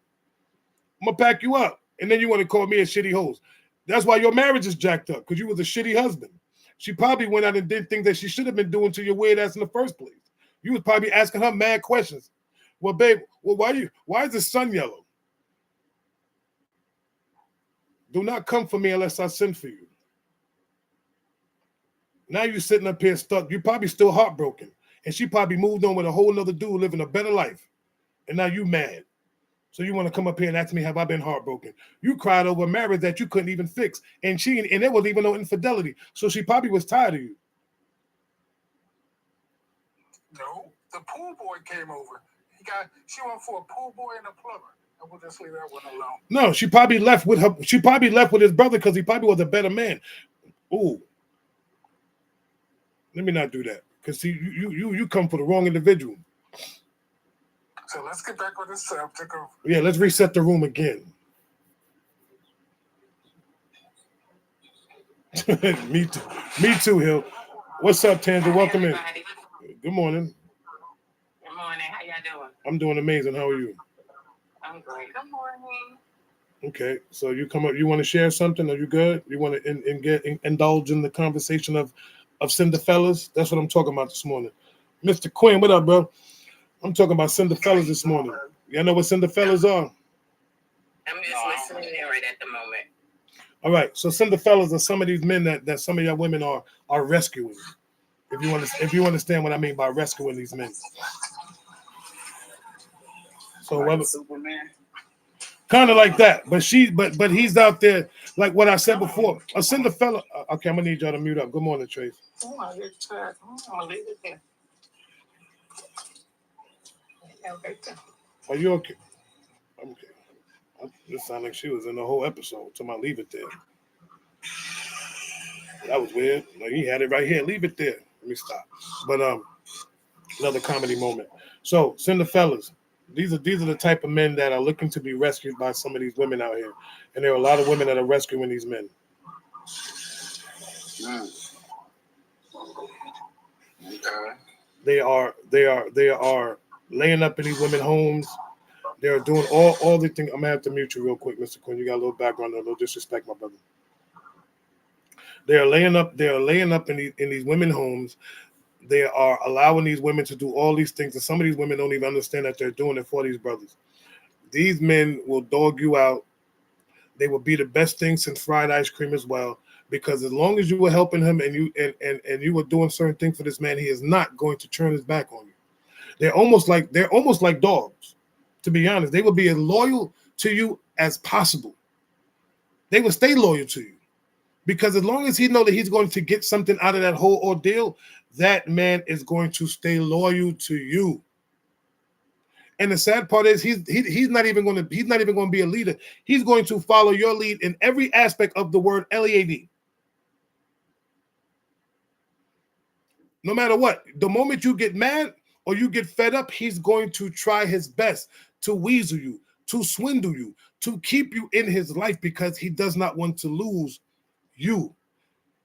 S1: I'm gonna pack you up. And then you want to call me a shitty host. That's why your marriage is jacked up, because you was a shitty husband. She probably went out and did things that she should have been doing to your weird ass in the first place. You was probably asking her mad questions. Well, babe, why is the sun yellow? Do not come for me unless I send for you. Now you're sitting up here stuck. You're probably still heartbroken. And she probably moved on with a whole nother dude living a better life. And now you mad. So you want to come up here and ask me, have I been heartbroken? You cried over a marriage that you couldn't even fix. And there was even no infidelity. So she probably was tired of you.
S2: No, the pool boy came over. She went for a pool boy and a plumber. And we'll just leave that one alone. No,
S1: she probably left with his brother because he probably was a better man. Ooh. Let me not do that. Because see, you come for the wrong individual.
S2: So let's get back on this subject.
S1: Yeah, let's reset the room again. Me too, Hill. What's up, Tanja? Welcome in. Good morning.
S3: Good morning. How y'all doing?
S1: I'm doing amazing. How are you?
S3: I'm great. Good morning.
S1: Okay, so you come up. You want to share something? Are you good? You want to indulge in the conversation of cindafellas? That's what I'm talking about this morning. Mr. Quinn, what up, bro? I'm talking about cindafellas this morning. Y'all know what cindafellas are?
S3: I'm just listening in right at the moment.
S1: All right, so cindafellas are some of these men that some of y'all women are rescuing. If you understand what I mean by rescuing these men. So
S2: like Superman.
S1: Kind of like that, but he's out there like what I said before. A cindafella. Okay, I'm gonna need y'all to mute up. Good morning, Trace.
S3: I'm gonna leave it there.
S1: Are you okay? I'm okay. This sounded like she was in the whole episode. So I leave it there. That was weird. No, he had it right here. Leave it there. Let me stop. But another comedy moment. So cindafellas. These are the type of men that are looking to be rescued by some of these women out here, and there are a lot of women that are rescuing these men.
S2: Okay.
S1: They are laying up in these women's homes. They're doing all the things. I'm gonna have to mute you real quick, Mr. Quinn. You got a little background, no disrespect, my brother. They are laying up in these women's homes. They are allowing these women to do all these things, and some of these women don't even understand that they're doing it for these brothers. These men will dog you out. They will be the best thing since fried ice cream as well, because as long as you were helping him and you were doing certain things for this man, he is not going to turn his back on you. They're almost like dogs. To be honest, they will be as loyal to you as possible. They will stay loyal to you. Because as long as he know that he's going to get something out of that whole ordeal, that man is going to stay loyal to you. And the sad part is he's not even going to be a leader. He's going to follow your lead in every aspect of the word LEAD. No matter what, the moment you get mad or you get fed up, he's going to try his best to weasel you, to swindle you, to keep you in his life because he does not want to lose you.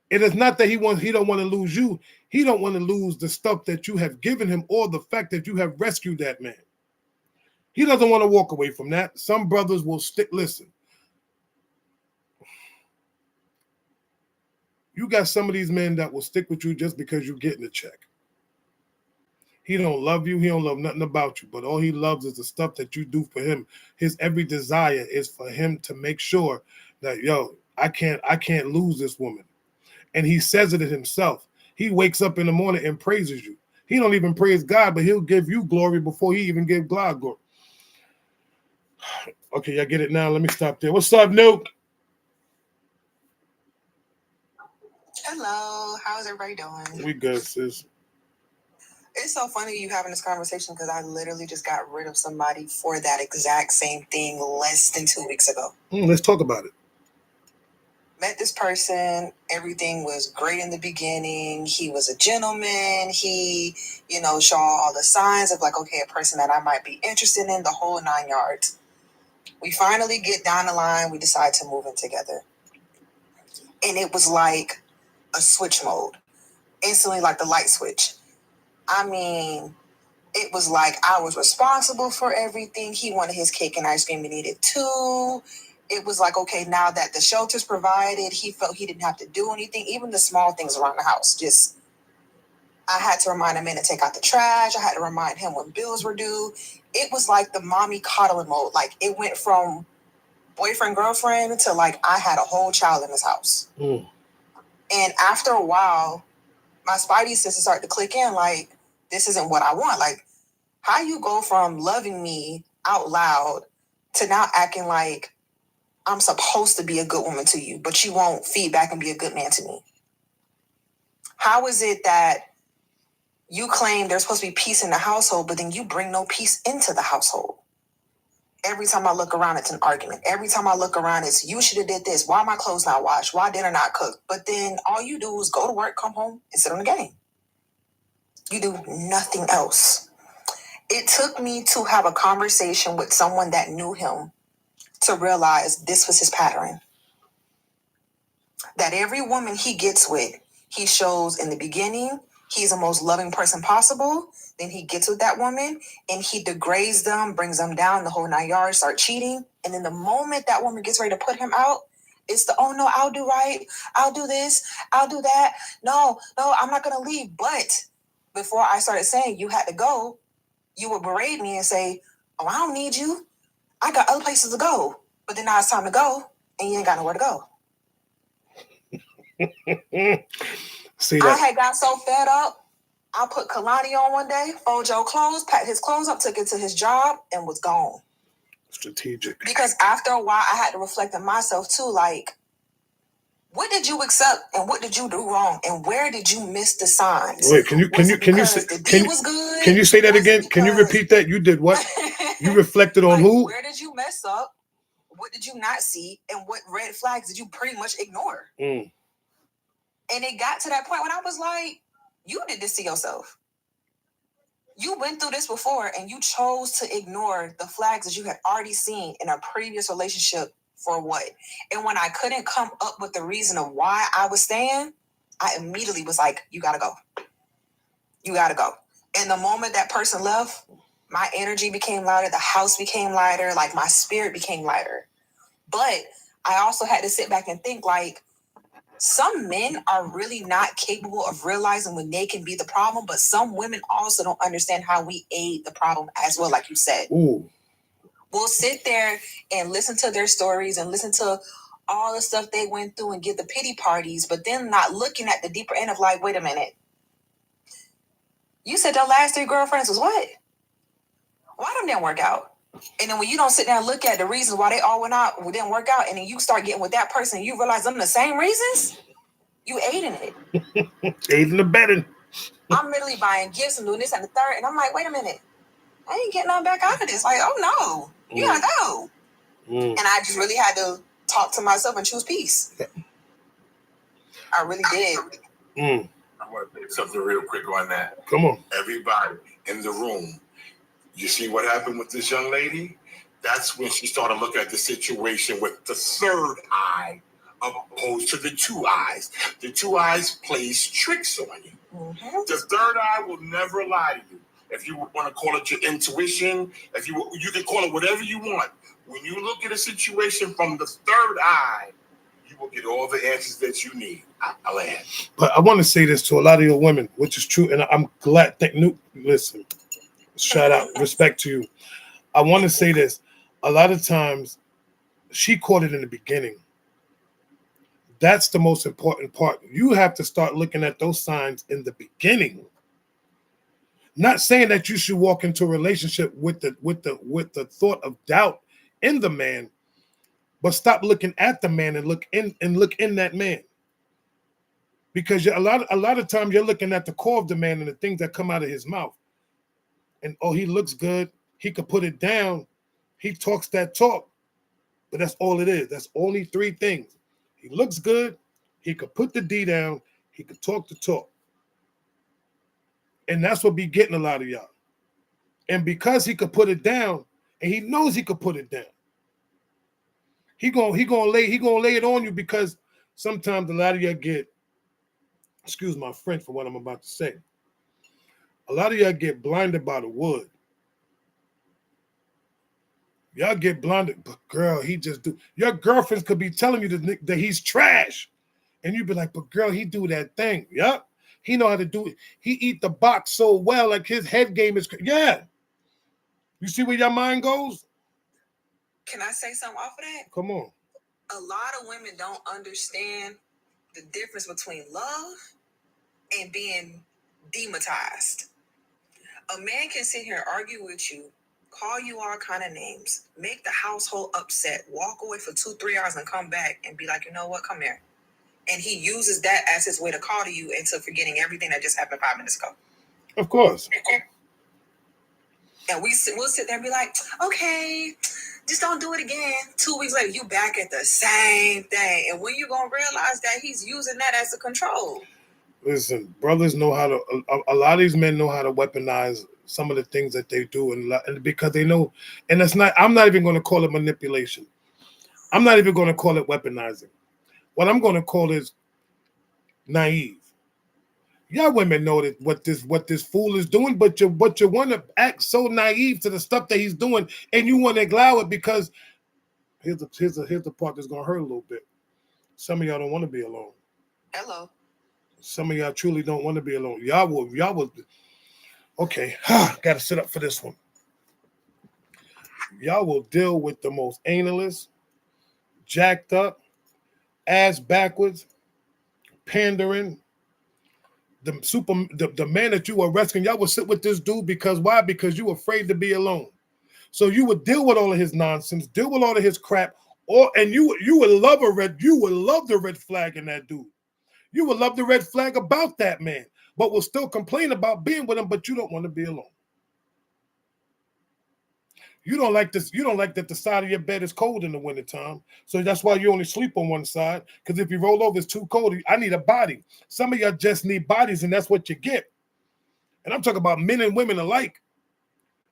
S1: It is not that he don't want to lose you. He don't want to lose the stuff that you have given him or the fact that you have rescued that man. He doesn't want to walk away from that. Some brothers will stick. Listen, you got some of these men that will stick with you just because you're getting a check. He don't love you. He don't love nothing about you. But all he loves is the stuff that you do for him. His every desire is for him to make sure that, yo, I can't lose this woman. And he says it himself. He wakes up in the morning and praises you. He don't even praise God, but he'll give you glory before he even give God glory. Okay, I get it now. Let me stop there. What's up, Nuke?
S6: Hello, how's everybody doing?
S1: We good, sis.
S6: It's so funny you having this conversation because I literally just got rid of somebody for that exact same thing less than 2 weeks ago.
S1: Let's talk about it.
S6: Met this person, everything was great in the beginning. He was a gentleman. He, saw all the signs of like, okay, a person that I might be interested in, the whole 9 yards. We finally get down the line. We decide to move in together. And it was like a switch mode. Instantly like the light switch. I mean, it was like I was responsible for everything. He wanted his cake and ice cream and eat it too. It was like, okay, now that the shelter's provided, he felt he didn't have to do anything, even the small things around the house. Just, I had to remind him to take out the trash. I had to remind him when bills were due. It was like the mommy coddling mode. Like it went from boyfriend, girlfriend to like I had a whole child in this house. And after a while, my spidey senses started to click in like, this isn't what I want. Like, how you go from loving me out loud to now acting like I'm supposed to be a good woman to you, but you won't feed back and be a good man to me? How is it that you claim there's supposed to be peace in the household, but then you bring no peace into the household? Every time I look around, it's an argument. Every time I look around, it's you should have did this. Why my clothes not washed? Why dinner not cooked? But then all you do is go to work, come home, and sit on the game. You do nothing else. It took me to have a conversation with someone that knew him to realize this was his pattern. That every woman he gets with, he shows in the beginning, he's the most loving person possible. Then he gets with that woman and he degrades them, brings them down the whole 9 yards, start cheating. And then the moment that woman gets ready to put him out, it's the, oh no, I'll do right. I'll do this. I'll do that. No, I'm not going to leave. But before I started saying you had to go, you would berate me and say, oh, I don't need you. I got other places to go. But then now it's time to go and you ain't got nowhere to go.
S1: See that?
S6: I had got so fed up. I put Kalani on one day, fold Joe clothes, packed his clothes up, took it to his job, and was gone.
S1: Strategic.
S6: Because after a while, I had to reflect on myself too. Like, what did you accept and what did you do wrong? And where did you miss the signs?
S1: Wait, can you say that again? Can you repeat that? You did what? You reflected on who?
S6: Where did you mess up? What did you not see? And what red flags did you pretty much ignore? And it got to that point when I was like, you did this to yourself. You went through this before and you chose to ignore the flags that you had already seen in a previous relationship for what? And when I couldn't come up with the reason of why I was staying, I immediately was like, you gotta go. You gotta go. And the moment that person left, my energy became lighter, the house became lighter, like my spirit became lighter. But I also had to sit back and think like, some men are really not capable of realizing when they can be the problem, but some women also don't understand how we aid the problem as well, like you said.
S1: Ooh.
S6: We'll sit there and listen to their stories and listen to all the stuff they went through and give the pity parties, but then not looking at the deeper end of like, wait a minute. You said your last 3 girlfriends was what? Why them didn't work out? And then when you don't sit down and look at the reasons why they all didn't work out, and then you start getting with that person, and you realize them the same reasons, you aiding it.
S1: Aiding and abetting.
S6: I'm literally buying gifts and doing this and the third, and I'm like, wait a minute, I ain't getting nothing back out of this. Like, oh no, you gotta go. And I just really had to talk to myself and choose peace. I really did.
S4: I want to say something real quick on that.
S1: Come on.
S4: Everybody in the room, you see what happened with this young lady? That's when she started looking at the situation with the third eye, opposed to the two eyes. The two eyes plays tricks on you. Mm-hmm. The third eye will never lie to you. If you want to call it your intuition, you can call it whatever you want. When you look at a situation from the third eye, you will get all the answers that you need. I'll add.
S1: But I want to say this to a lot of your women, which is true, and I'm glad. Listen, shout out, respect to you. I want to say this. A lot of times, she caught it in the beginning. That's the most important part. You have to start looking at those signs in the beginning. Not saying that you should walk into a relationship with the thought of doubt in the man, but stop looking at the man and look in that man. Because a lot of times you're looking at the core of the man and the things that come out of his mouth. And he looks good. He could put it down. He talks that talk. But that's all it is. That's only three things. He looks good. He could put the D down. He could talk the talk. And that's what be getting a lot of y'all. And because he could put it down, and he knows he could put it down, he gonna lay it on you, because sometimes a lot of y'all get, excuse my French for what I'm about to say, a lot of y'all get blinded by the wood. Y'all get blinded, but girl, he just do. Your girlfriends could be telling you that he's trash, and you be like, but girl, he do that thing. Yup, he know how to do it. He eat the box so well, like his head game is. Yeah, you see where your mind goes.
S6: Can I say something off of that?
S1: Come on.
S6: A lot of women don't understand the difference between love and being demonetized. A man can sit here and argue with you, call you all kind of names, make the household upset, walk away for 2-3 hours and come back and be like, you know what, come here. And he uses that as his way to call to you into forgetting everything that just happened 5 minutes ago.
S1: Of course.
S6: And we'll sit there and be like, okay, just don't do it again. 2 weeks later, you back at the same thing. And when you going to realize that he's using that as a control?
S1: Listen, brothers know how to, a lot of these men know how to weaponize some of the things that they do, and because they know, and I'm not even going to call it manipulation. I'm not even going to call it weaponizing. What I'm going to call is naive. Y'all women know that what this fool is doing, but you want to act so naive to the stuff that he's doing, and you want to allow it, because here's the part that's going to hurt a little bit. Some of y'all don't want to be alone.
S6: Hello.
S1: Some of y'all truly don't want to be alone. Y'all will. Okay, got to sit up for this one. Y'all will deal with the most analist, jacked up, ass backwards, pandering, the man that you were rescuing. Y'all will sit with this dude because why? Because you were afraid to be alone. So you would deal with all of his nonsense, deal with all of his crap, and you would love the red flag in that dude. You would love the red flag about that man, but will still complain about being with him, but you don't want to be alone. You don't like this. You don't like that the side of your bed is cold in the wintertime. So that's why you only sleep on one side. Because if you roll over, it's too cold. I need a body. Some of y'all just need bodies, and that's what you get. And I'm talking about men and women alike.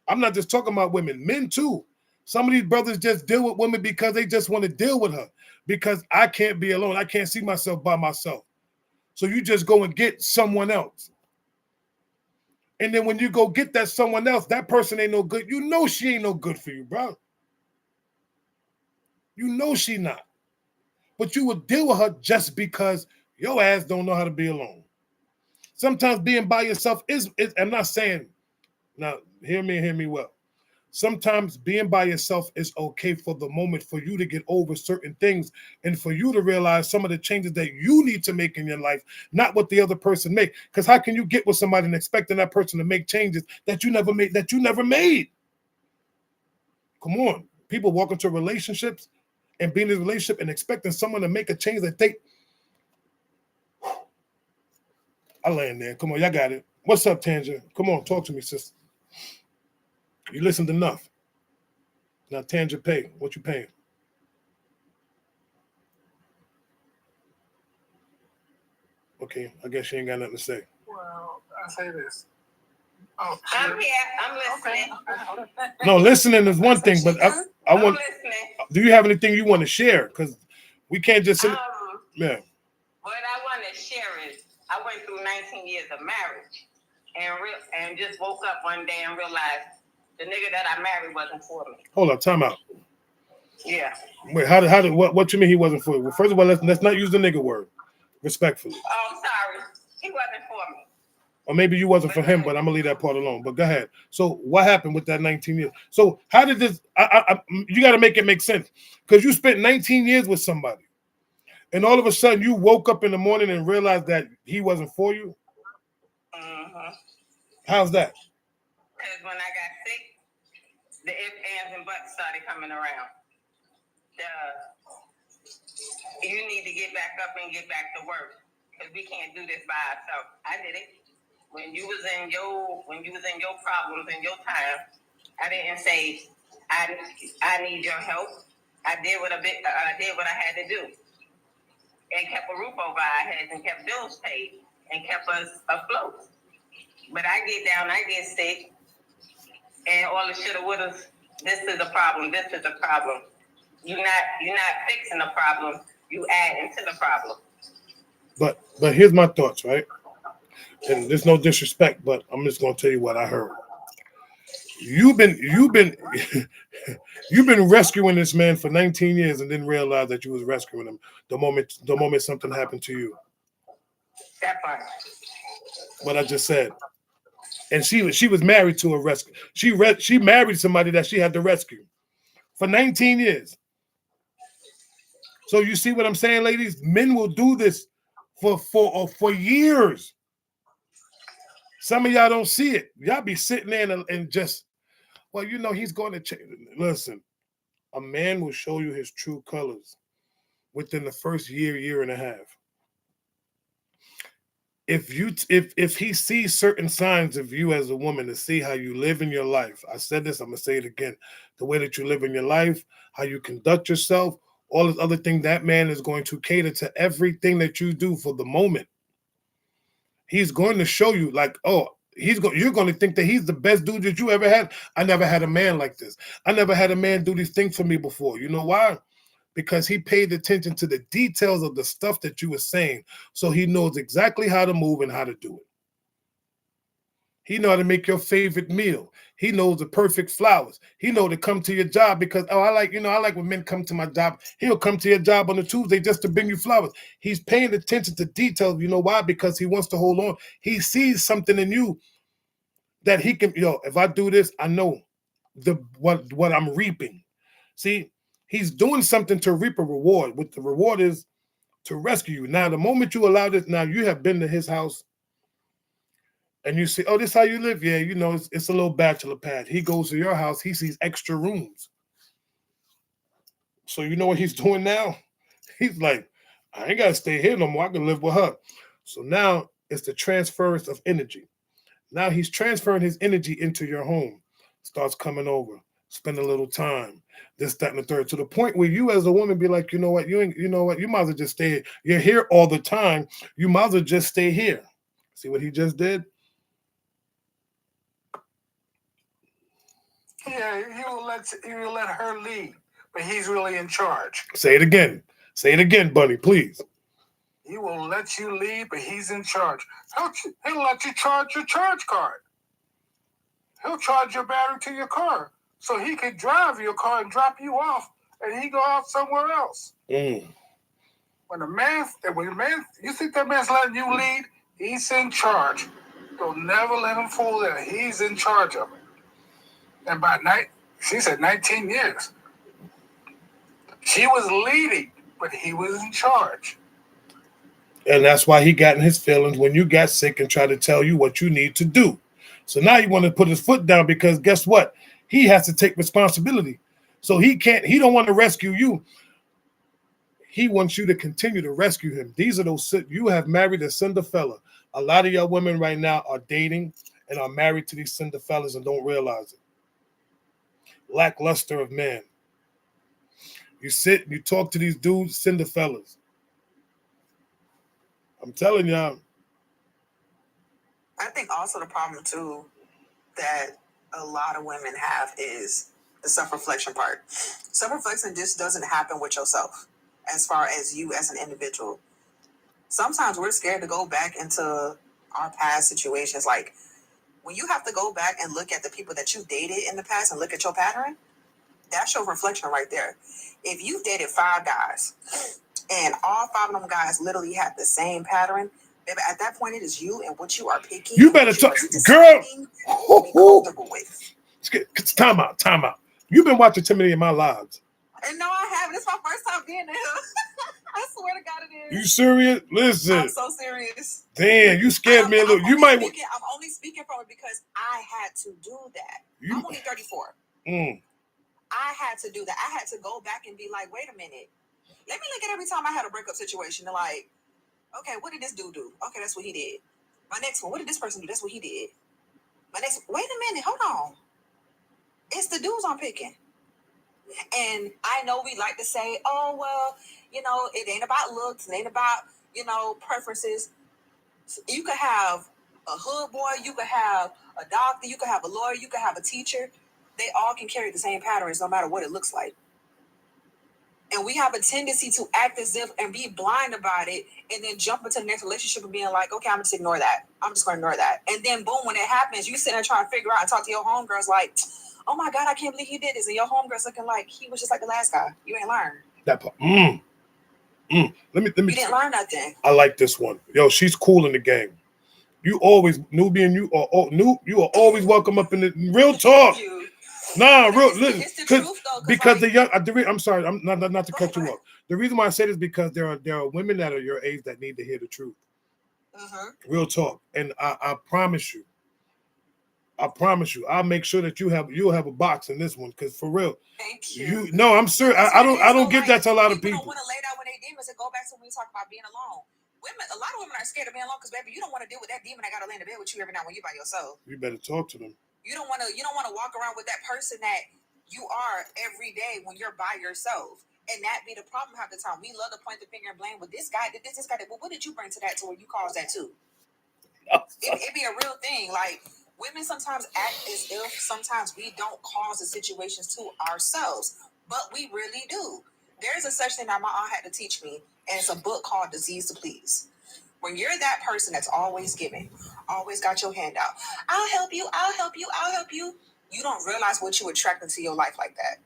S1: I'm not just talking about women, men too. Some of these brothers just deal with women because they just want to deal with her. Because I can't be alone. I can't see myself by myself. So you just go and get someone else. And then when you go get that someone else, that person ain't no good. You know she ain't no good for you, bro. You know she not. But you would deal with her just because your ass don't know how to be alone. Sometimes being by yourself is I'm not saying, now hear me well. Sometimes being by yourself is okay for the moment, for you to get over certain things and for you to realize some of the changes that you need to make in your life, not what the other person make. Because how can you get with somebody and expecting that person to make changes that you never made, Come on. People walk into relationships and be in this relationship and expecting someone to make a change that they. I land there. Come on, y'all got it. What's up, Tanja? Come on, talk to me, sis. You listened enough. Now, Tanja, pay. What you paying? Okay, I guess she ain't got nothing to say.
S2: Well, I say this. Oh,
S3: I'm here. I'm listening.
S1: No, listening is one thing, but I
S3: I'm
S1: want.
S3: listening.
S1: Do you have anything you want to share? Because we can't just sit. Yeah.
S3: What I want to share is I went through 19 years of marriage and just woke up one day and realized the nigga that I married wasn't for me.
S1: Hold up, time out.
S3: Yeah.
S1: Wait, how did what you mean he wasn't for you? Well, first of all, let's not use the nigga word, respectfully.
S3: Oh, I'm sorry. He wasn't for me.
S1: Or maybe you wasn't for him, but I'm gonna leave that part alone. But go ahead. So what happened with that 19 years? So how did this? You got to make it make sense because you spent 19 years with somebody, and all of a sudden you woke up in the morning and realized that he wasn't for you.
S3: Mm-hmm.
S1: How's that?
S3: Because when I got sick, the ifs, ands, and buts started coming around. You need to get back up and get back to work because we can't do this by ourselves. I did it. When you was in your problems and your time, I didn't say I need your help. I did what I had to do, and kept a roof over our heads, and kept bills paid, and kept us afloat. But I get down, I get sick, and all the shoulda wouldas. This is a problem. This is a problem. You're not fixing the problem. You add into the problem.
S1: But here's my thoughts, right? And there's no disrespect, but I'm just gonna tell you what I heard. You've been you've been rescuing this man for 19 years and didn't realize that you was rescuing him the moment something happened to you.
S3: That part.
S1: What I just said. And she was married to a rescue. She married somebody that she had to rescue for 19 years. So you see what I'm saying, ladies? Men will do this for years. Some of y'all don't see it. Y'all be sitting there and just, well, you know, he's going to change. Listen, a man will show you his true colors within the first year and a half. If he sees certain signs of you as a woman to see how you live in your life, I said this, I'm gonna say it again, the way that you live in your life, how you conduct yourself, all this other thing, that man is going to cater to everything that you do for the moment. He's going to show you like, oh, you're going to think that he's the best dude that you ever had. I never had a man like this. I never had a man do these things for me before. You know why? Because he paid attention to the details of the stuff that you were saying. So he knows exactly how to move and how to do it. He know how to make your favorite meal. He knows the perfect flowers. He know to come to your job because, I like when men come to my job. He'll come to your job on a Tuesday just to bring you flowers. He's paying attention to details. You know why? Because he wants to hold on. He sees something in you that he can, if I do this, I know what I'm reaping. See, he's doing something to reap a reward. What the reward is to rescue you. Now, the moment you allow this, now you have been to his house and you see, oh, this is how you live. Yeah, you know, it's a little bachelor pad. He goes to your house, he sees extra rooms. So you know what he's doing now? He's like, I ain't got to stay here no more. I can live with her. So now it's the transference of energy. Now he's transferring his energy into your home. Starts coming over, spend a little time, this, that, and the third, to the point where you as a woman be like, you know what, you might as well just stay here. You're here all the time. You might as well just stay here. See what he just did?
S2: Yeah, he will let her lead, but he's really in charge.
S1: Say it again. Say it again, Bunny, please.
S2: He will let you lead, but he's in charge. He'll let you charge your charge card. He'll charge your battery to your car, so he could drive your car and drop you off, and he go out somewhere else. When a man, you think that man's letting you lead, he's in charge. Don't never let him fool that. He's in charge of it. And by night, she said 19 years. She was leading, but he was in charge.
S1: And that's why he got in his feelings when you got sick and tried to tell you what you need to do. So now you want to put his foot down because guess what? He has to take responsibility. So he don't want to rescue you. He wants you to continue to rescue him. These are those, you have married a cinderfella. A lot of y'all women right now are dating and are married to these cinderfellas and don't realize it. Lackluster of man. You sit and you talk to these dudes, cinderfellas. I'm telling y'all.
S6: I think also the problem too that a lot of women have is the self-reflection part. Self-reflection just doesn't happen with yourself as far as you as an individual. Sometimes we're scared to go back into our past situations. Like when you have to go back and look at the people that you dated in the past and look at your pattern, that's your reflection right there. If you've dated 5 guys and all 5 of them guys literally have the same pattern, baby, at that point it is you and what you are picking.
S1: You better talk, girl.
S6: Be comfortable with.
S1: Time out. You've been watching too many of my lives.
S6: And no, I haven't. It's my first time being there. I swear to God, it is.
S1: You serious? Listen.
S6: I'm so serious.
S1: Damn, you scared me a little.
S6: I'm only speaking from it because I had to do that. I'm only 34. I had to do that. I had to go back and be like, wait a minute. Let me look at every time I had a breakup situation and like, okay, what did this dude do? Okay, that's what he did. My next one, what did this person do? That's what he did. Wait a minute, hold on. It's the dudes I'm picking. And I know we like to say, oh, well, it ain't about looks. It ain't about, preferences. You could have a hood boy. You could have a doctor. You could have a lawyer. You could have a teacher. They all can carry the same patterns no matter what it looks like. And we have a tendency to act as if and be blind about it and then jump into the next relationship and being like, okay, I'm just ignore that. I'm just going to ignore that. And then boom, when it happens, you sit there trying to figure out and talk to your homegirls like, oh my God, I can't believe he did this. And your homegirl's looking like he was just like the last guy. You ain't learned.
S1: That part. Let me.
S6: You didn't learn nothing.
S1: I like this one. Yo, she's cool in the game. You always, Newbie, and you are always welcome up in the real talk. Nah, real. Listen, it's the truth though. Because like, I'm sorry. I'm not to cut you off. The reason why I say this is because there are women that are your age that need to hear the truth. Real talk, and I promise you, I'll make sure that you'll have a box in this one because for real.
S6: Thank you.
S1: No, I'm serious. I don't give that to a lot of people.
S6: Don't want to lay down with their demons and go back to when we talk about being alone. A lot of women are scared of being alone because baby, you don't want to deal with that demon that got to lay in the bed with you every night when you by yourself.
S1: You better talk to them.
S6: You don't want to walk around with that person that you are every day when you're by yourself. And that be the problem half the time. We love to point the finger and blame, well, this guy did this guy did. Well, what did you bring to that to where you caused that too? It be a real thing. Like women sometimes act as if sometimes we don't cause the situations to ourselves, but we really do. There's a such thing that my aunt had to teach me, and it's a book called Disease to Please. When you're that person that's always giving, always got your hand out, I'll help you, you don't realize what you attract into your life like that.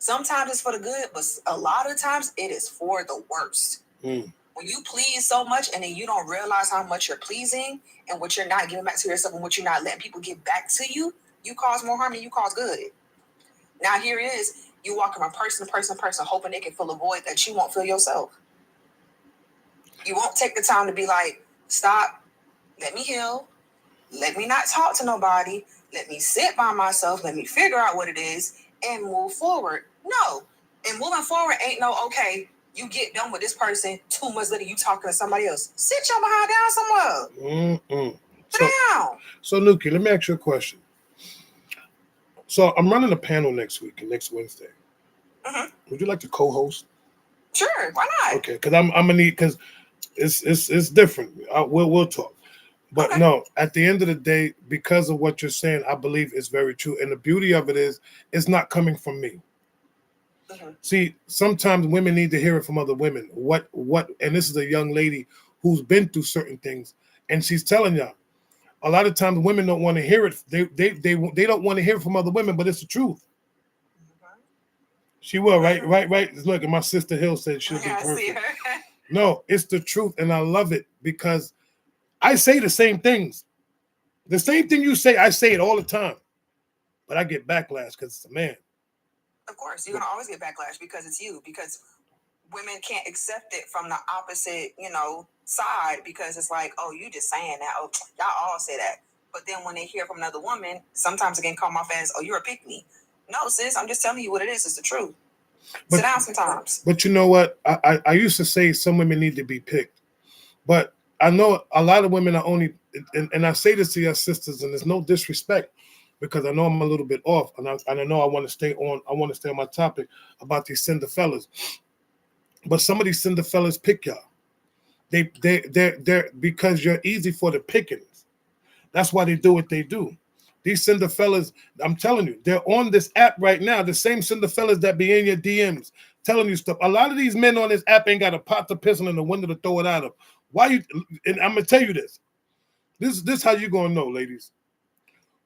S6: Sometimes it's for the good, but a lot of times it is for the worst. When you please so much and then you don't realize how much you're pleasing and what you're not giving back to yourself and what you're not letting people give back to you, you cause more harm than you cause good. Now here it is, you walk from person to person, hoping they can fill a void that you won't fill yourself. You won't take the time to be like, stop, let me heal, let me not talk to nobody, let me sit by myself, let me figure out what it is, and move forward. No. And moving forward ain't no, okay, you get done with this person, 2 months later you talking to somebody else. Sit your behind down somewhere. Sit down.
S1: So, Nuki, let me ask you a question. So, I'm running a panel next Wednesday. Would you like to co-host?
S6: Sure, why not?
S1: Okay, because I'm gonna need, because it's different. We'll talk. But no, at the end of the day, because of what you're saying, I believe it's very true. And the beauty of it is, it's not coming from me. See, sometimes women need to hear it from other women. What? And this is a young lady who's been through certain things, and she's telling y'all. A lot of times, women don't want to hear it. They don't want to hear it from other women, but it's the truth. She will, right. Look, and my sister Hill said she'll be perfect. No, it's the truth, and I love it because I say the same things. The same thing you say, I say it all the time. But I get backlash because it's a man.
S6: Of course, you're going to always get backlash because it's you. Because women can't accept it from the opposite, side because it's like, oh, you just saying that. Oh, y'all all say that. But then when they hear from another woman, sometimes it can come off as, oh, you're a pick-me. No, sis, I'm just telling you what it is. It's the truth. Sit down sometimes.
S1: But you know what? I used to say some women need to be picked, but I know a lot of women are only, and I say this to your sisters, and there's no disrespect, because I know I'm a little bit off, and I know I want to stay on. I want to stay on my topic about these cindafellas, but some of these cindafellas pick y'all. They're because you're easy for the pickings. That's why they do what they do. These cindafellas, I'm telling you, they're on this app right now. The same cindafellas that be in your DMs telling you stuff. A lot of these men on this app ain't got a pot to piss in the window to throw it out of. Why you? And I'm gonna tell you this. This how you gonna know, ladies.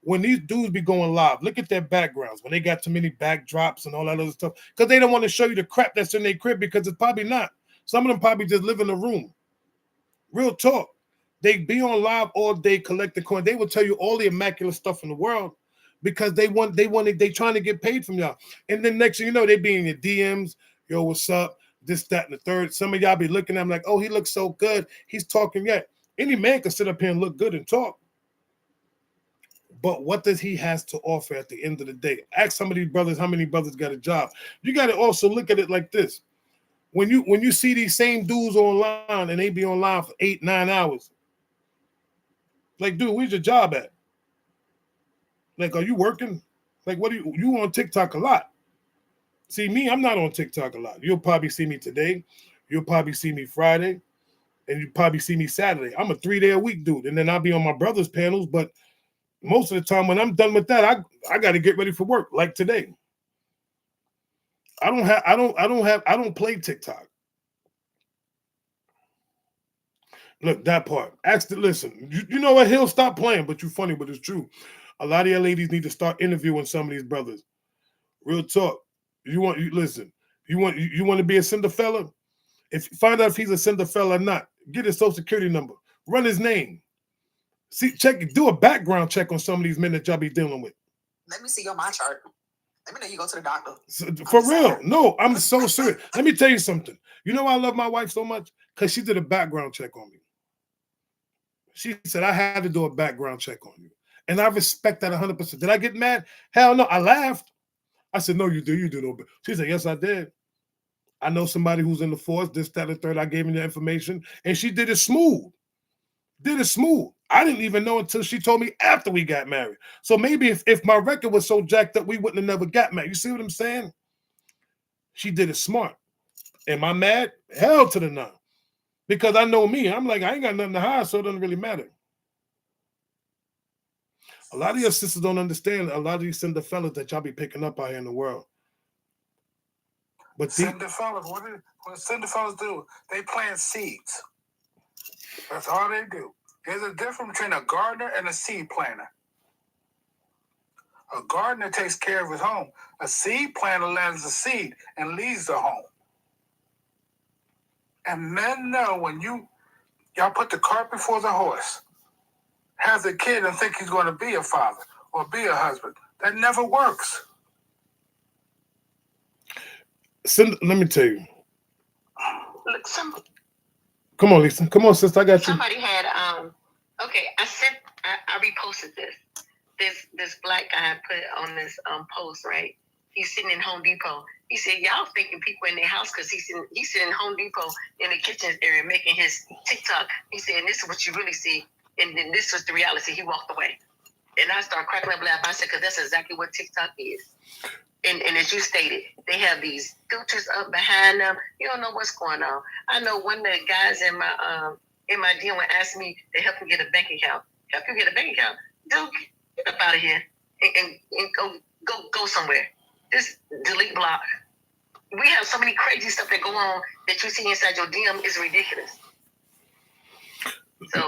S1: When these dudes be going live, look at their backgrounds. When they got too many backdrops and all that other stuff, because they don't want to show you the crap that's in their crib, because it's probably not. Some of them probably just live in a room. Real talk. They be on live all day collecting coin. They will tell you all the immaculate stuff in the world, because they trying to get paid from y'all. And then next thing you know, they be in your DMs. Yo, what's up? This, that, and the third. Some of y'all be looking at him like, oh, he looks so good. He's talking yet. Any man can sit up here and look good and talk. But what does he has to offer at the end of the day? Ask some of these brothers how many brothers got a job. You got to also look at it like this. When you see these same dudes online and they be online for 8-9 hours, like, dude, where's your job at? Like, are you working? Like, what do you on TikTok a lot? See me, I'm not on TikTok a lot. You'll probably see me today. You'll probably see me Friday, and you probably see me Saturday. I'm a 3-day-a-week dude, and then I'll be on my brother's panels. But most of the time, when I'm done with that, I got to get ready for work. Like today, I don't play TikTok. Look, that part. Listen, you know what? He'll stop playing, but you're funny, but it's true. A lot of your ladies need to start interviewing some of these brothers. Real talk. You listen. You want to be a cindafella? If find out if he's a cindafella or not, get his social security number. Run his name. Do a background check on some of these men that y'all be dealing with.
S6: Let me see your my chart. Let me know you go to the doctor.
S1: For real. No, I'm so serious. Let me tell you something. You know why I love my wife so much? Because she did a background check on me. She said, I had to do a background check on you. And I respect that 100%. Did I get mad? Hell no. I laughed. I said, no, you do. You do no. She said, yes, I did. I know somebody who's in the force, this, that, and third. I gave him the information. And she did it smooth. I didn't even know until she told me after we got married. So maybe if my record was so jacked up, we wouldn't have never got married. You see what I'm saying? She did it smart. Am I mad? Hell to the no. Because I know me. I'm like, I ain't got nothing to hide, so it doesn't really matter. A lot of your sisters don't understand a lot of these cindafellas that y'all be picking up out here in the world. But
S2: cindafellas, what cindafellas do? They plant seeds. That's all they do. There's a difference between a gardener and a seed planter. A gardener takes care of his home. A seed planter lands the seed and leaves the home. And men know when y'all put the cart before the horse, have the kid and think he's going to be a father or be a husband. That never works.
S1: Let me tell you.
S3: Look,
S1: come on, Lisa. Come on, sister. I got you.
S3: Somebody had okay, I reposted this black guy put on this post, right? He's sitting in Home Depot. He said, y'all thinking people in their house because he's sitting in Home Depot in the kitchen area making his TikTok. He said, and this is what you really see. And then this was the reality. He walked away. And I started cracking up laughing. I said, because that's exactly what TikTok is. And as you stated, they have these filters up behind them. You don't know what's going on. I know one of the guys in my DM would ask me to help him get a bank account. Help you get a bank account? Dude, get up out of here and go somewhere. Just delete block. We have so many crazy stuff that go on that you see inside your DM is ridiculous. So